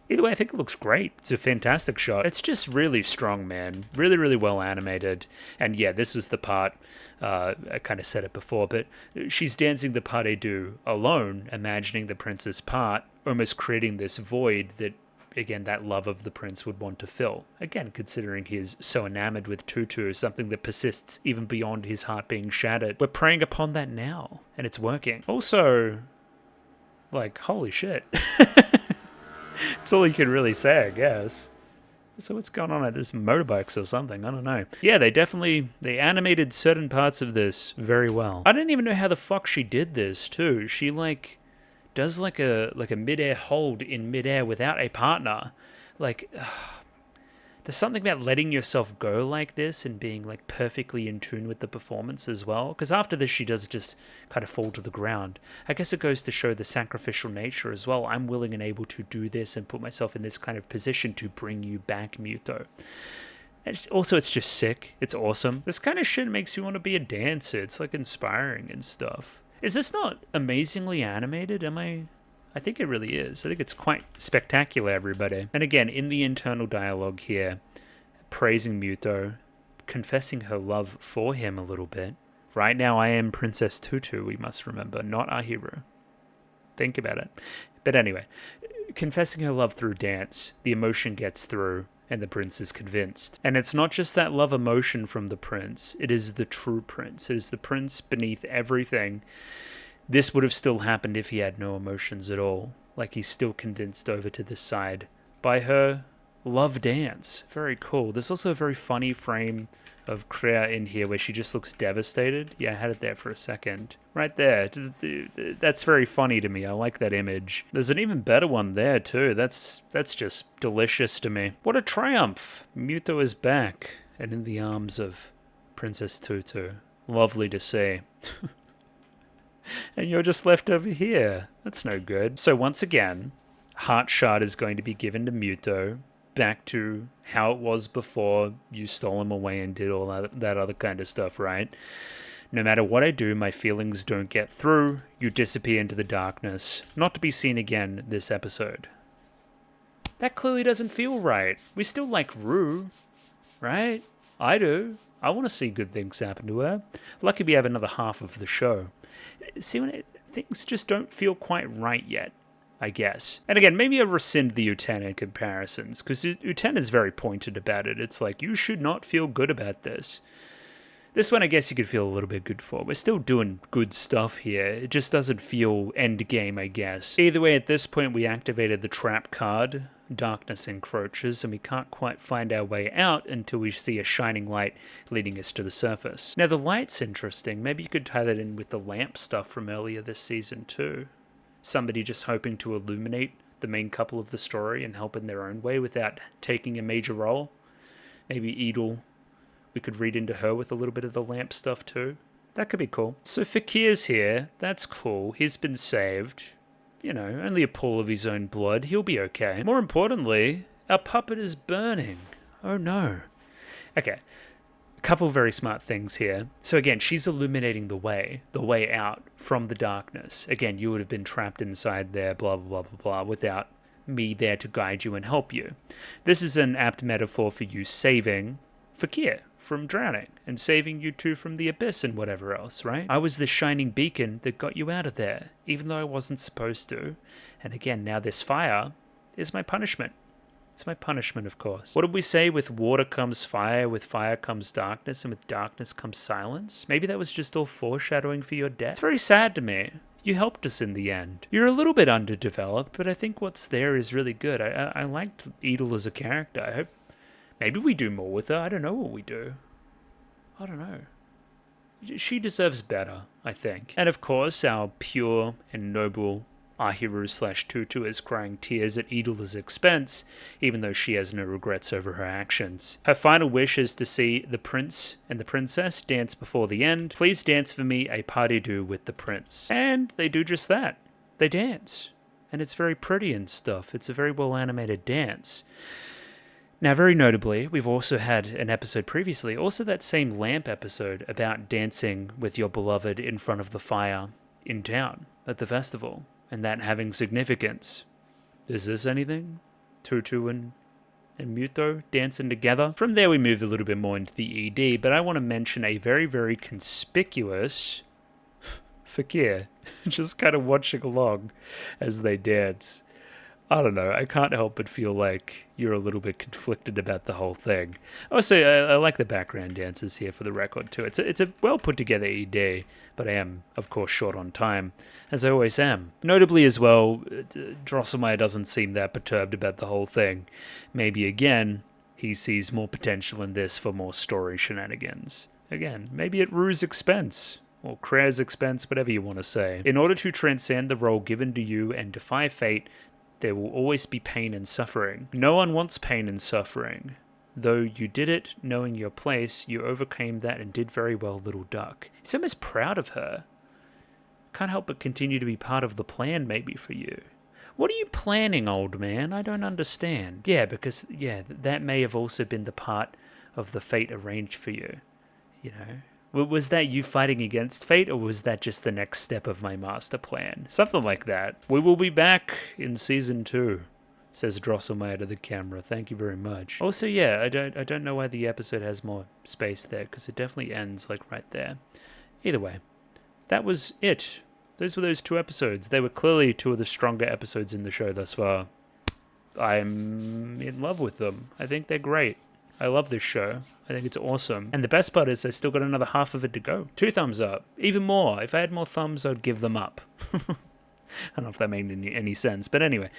Either way, I think it looks great. It's a fantastic shot. It's just really strong, man. Really, really well animated. And yeah, this was the part, I kind of said it before, but she's dancing the pas de deux alone, imagining the prince's part, almost creating this void that, again, that love of the prince would want to fill. Again, considering he's so enamored with Tutu, something that persists even beyond his heart being shattered. We're preying upon that now, and it's working. Also, like, holy shit. That's all you can really say, I guess. So what's going on at this motorbikes or something? I don't know. Yeah, they animated certain parts of this very well. I don't even know how the fuck she did this, too. She, like, does like a mid-air hold in mid-air without a partner. Like, there's something about letting yourself go like this and being like perfectly in tune with the performance as well. Because after this, she does just kind of fall to the ground. I guess it goes to show the sacrificial nature as well. I'm willing and able to do this and put myself in this kind of position to bring you back, Muto. Also, it's just sick. It's awesome. This kind of shit makes you want to be a dancer. It's like inspiring and stuff. Is this not amazingly animated? I think it really is. I think it's quite spectacular, everybody. And again, in the internal dialogue here, praising Muto, confessing her love for him a little bit. Right now, I am Princess Tutu, we must remember, not Ahiru. Think about it. But anyway, confessing her love through dance, the emotion gets through, and the prince is convinced. And it's not just that love emotion from the prince, it is the true prince. It is the prince beneath everything. This would have still happened if he had no emotions at all. Like, he's still convinced over to this side by her love dance. Very cool. There's also a very funny frame of Krea in here where she just looks devastated. Yeah, I had it there for a second. Right there. That's very funny to me. I like that image. There's an even better one there, too. That's just delicious to me. What a triumph. Muto is back and in the arms of Princess Tutu. Lovely to see. And you're just left over here. That's no good. So once again, Heart Shard is going to be given to Muto, back to how it was before you stole him away and did all that other kind of stuff, right? No matter what I do, my feelings don't get through. You disappear into the darkness, not to be seen again this episode. That clearly doesn't feel right. We still like Rue, right? I do. I want to see good things happen to her. Lucky we have another half of the show. See, things just don't feel quite right yet, I guess. And again, maybe I rescind the Utena comparisons, because Utena is very pointed about it. It's like, you should not feel good about this. This one, I guess you could feel a little bit good for. We're still doing good stuff here. It just doesn't feel endgame, I guess. Either way, at this point, we activated the trap card. Darkness encroaches, and we can't quite find our way out until we see a shining light leading us to the surface. Now, the light's interesting. Maybe you could tie that in with the lamp stuff from earlier this season, too. somebody just hoping to illuminate the main couple of the story and help in their own way without taking a major role. Maybe Edel, we could read into her with a little bit of the lamp stuff too. That could be cool. So Fakir's here. That's cool. He's been saved. You know, only a pool of his own blood. He'll be okay. More importantly, our puppet is burning. Oh no. Okay. A couple very smart things here. So again, she's illuminating the way out from the darkness. Again, you would have been trapped inside there, blah, blah, blah, blah, blah, without me there to guide you and help you. This is an apt metaphor for you saving Fakir from drowning and saving you two from the abyss and whatever else, right? I was the shining beacon that got you out of there, even though I wasn't supposed to. And again, now this fire is my punishment. It's my punishment, of course. What did we say? With water comes fire, with fire comes darkness, and with darkness comes silence? Maybe that was just all foreshadowing for your death. It's very sad to me. You helped us in the end. You're a little bit underdeveloped, but I think what's there is really good. I liked Edel as a character. I hope maybe we do more with her. I don't know what we do. I don't know. She deserves better, I think. And of course, our pure and noble Ahiru/Tutu is crying tears at Edel's expense, even though she has no regrets over her actions. Her final wish is to see the prince and the princess dance before the end. Please dance for me a pas-de-deux with the prince. And they do just that. They dance. And it's very pretty and stuff. It's a very well animated dance. Now, very notably, we've also had an episode previously, also that same lamp episode about dancing with your beloved in front of the fire in town at the festival. And that having significance. Is this anything? Tutu and Muto dancing together? From there we move a little bit more into the ED, but I want to mention a very, very conspicuous Fakir just kind of watching along as they dance. I don't know, I can't help but feel like you're a little bit conflicted about the whole thing. Also, I like the background dances here for the record too. It's a well put together ED, but I am, of course, short on time, as I always am. Notably as well, Drosselmeyer doesn't seem that perturbed about the whole thing. Maybe again, he sees more potential in this for more story shenanigans. Again, maybe at Rue's expense. Or Krea's expense, whatever you want to say. In order to transcend the role given to you and defy fate, there will always be pain and suffering. No one wants pain and suffering. Though you did it, knowing your place, you overcame that and did very well, little duck. He's almost proud of her. Can't help but continue to be part of the plan, maybe, for you. What are you planning, old man? I don't understand. Yeah, because, that may have also been the part of the fate arranged for you. You know? Was that you fighting against fate, or was that just the next step of my master plan? Something like that. We will be back in Season 2, says Drosselmeyer to the camera. Thank you very much. Also, yeah, I don't know why the episode has more space there, because it definitely ends, like, right there. Either way, that was it. Those were those 2 episodes. They were clearly 2 of the stronger episodes in the show thus far. I'm in love with them. I think they're great. I love this show. I think it's awesome. And the best part is I still got another half of it to go. 2 thumbs up. Even more. If I had more thumbs, I'd give them up. I don't know if that made any sense. But anyway,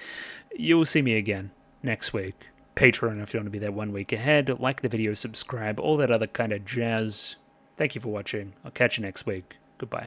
you will see me again next week. Patreon if you want to be there 1 week ahead. Like the video, subscribe, all that other kind of jazz. Thank you for watching. I'll catch you next week. Goodbye.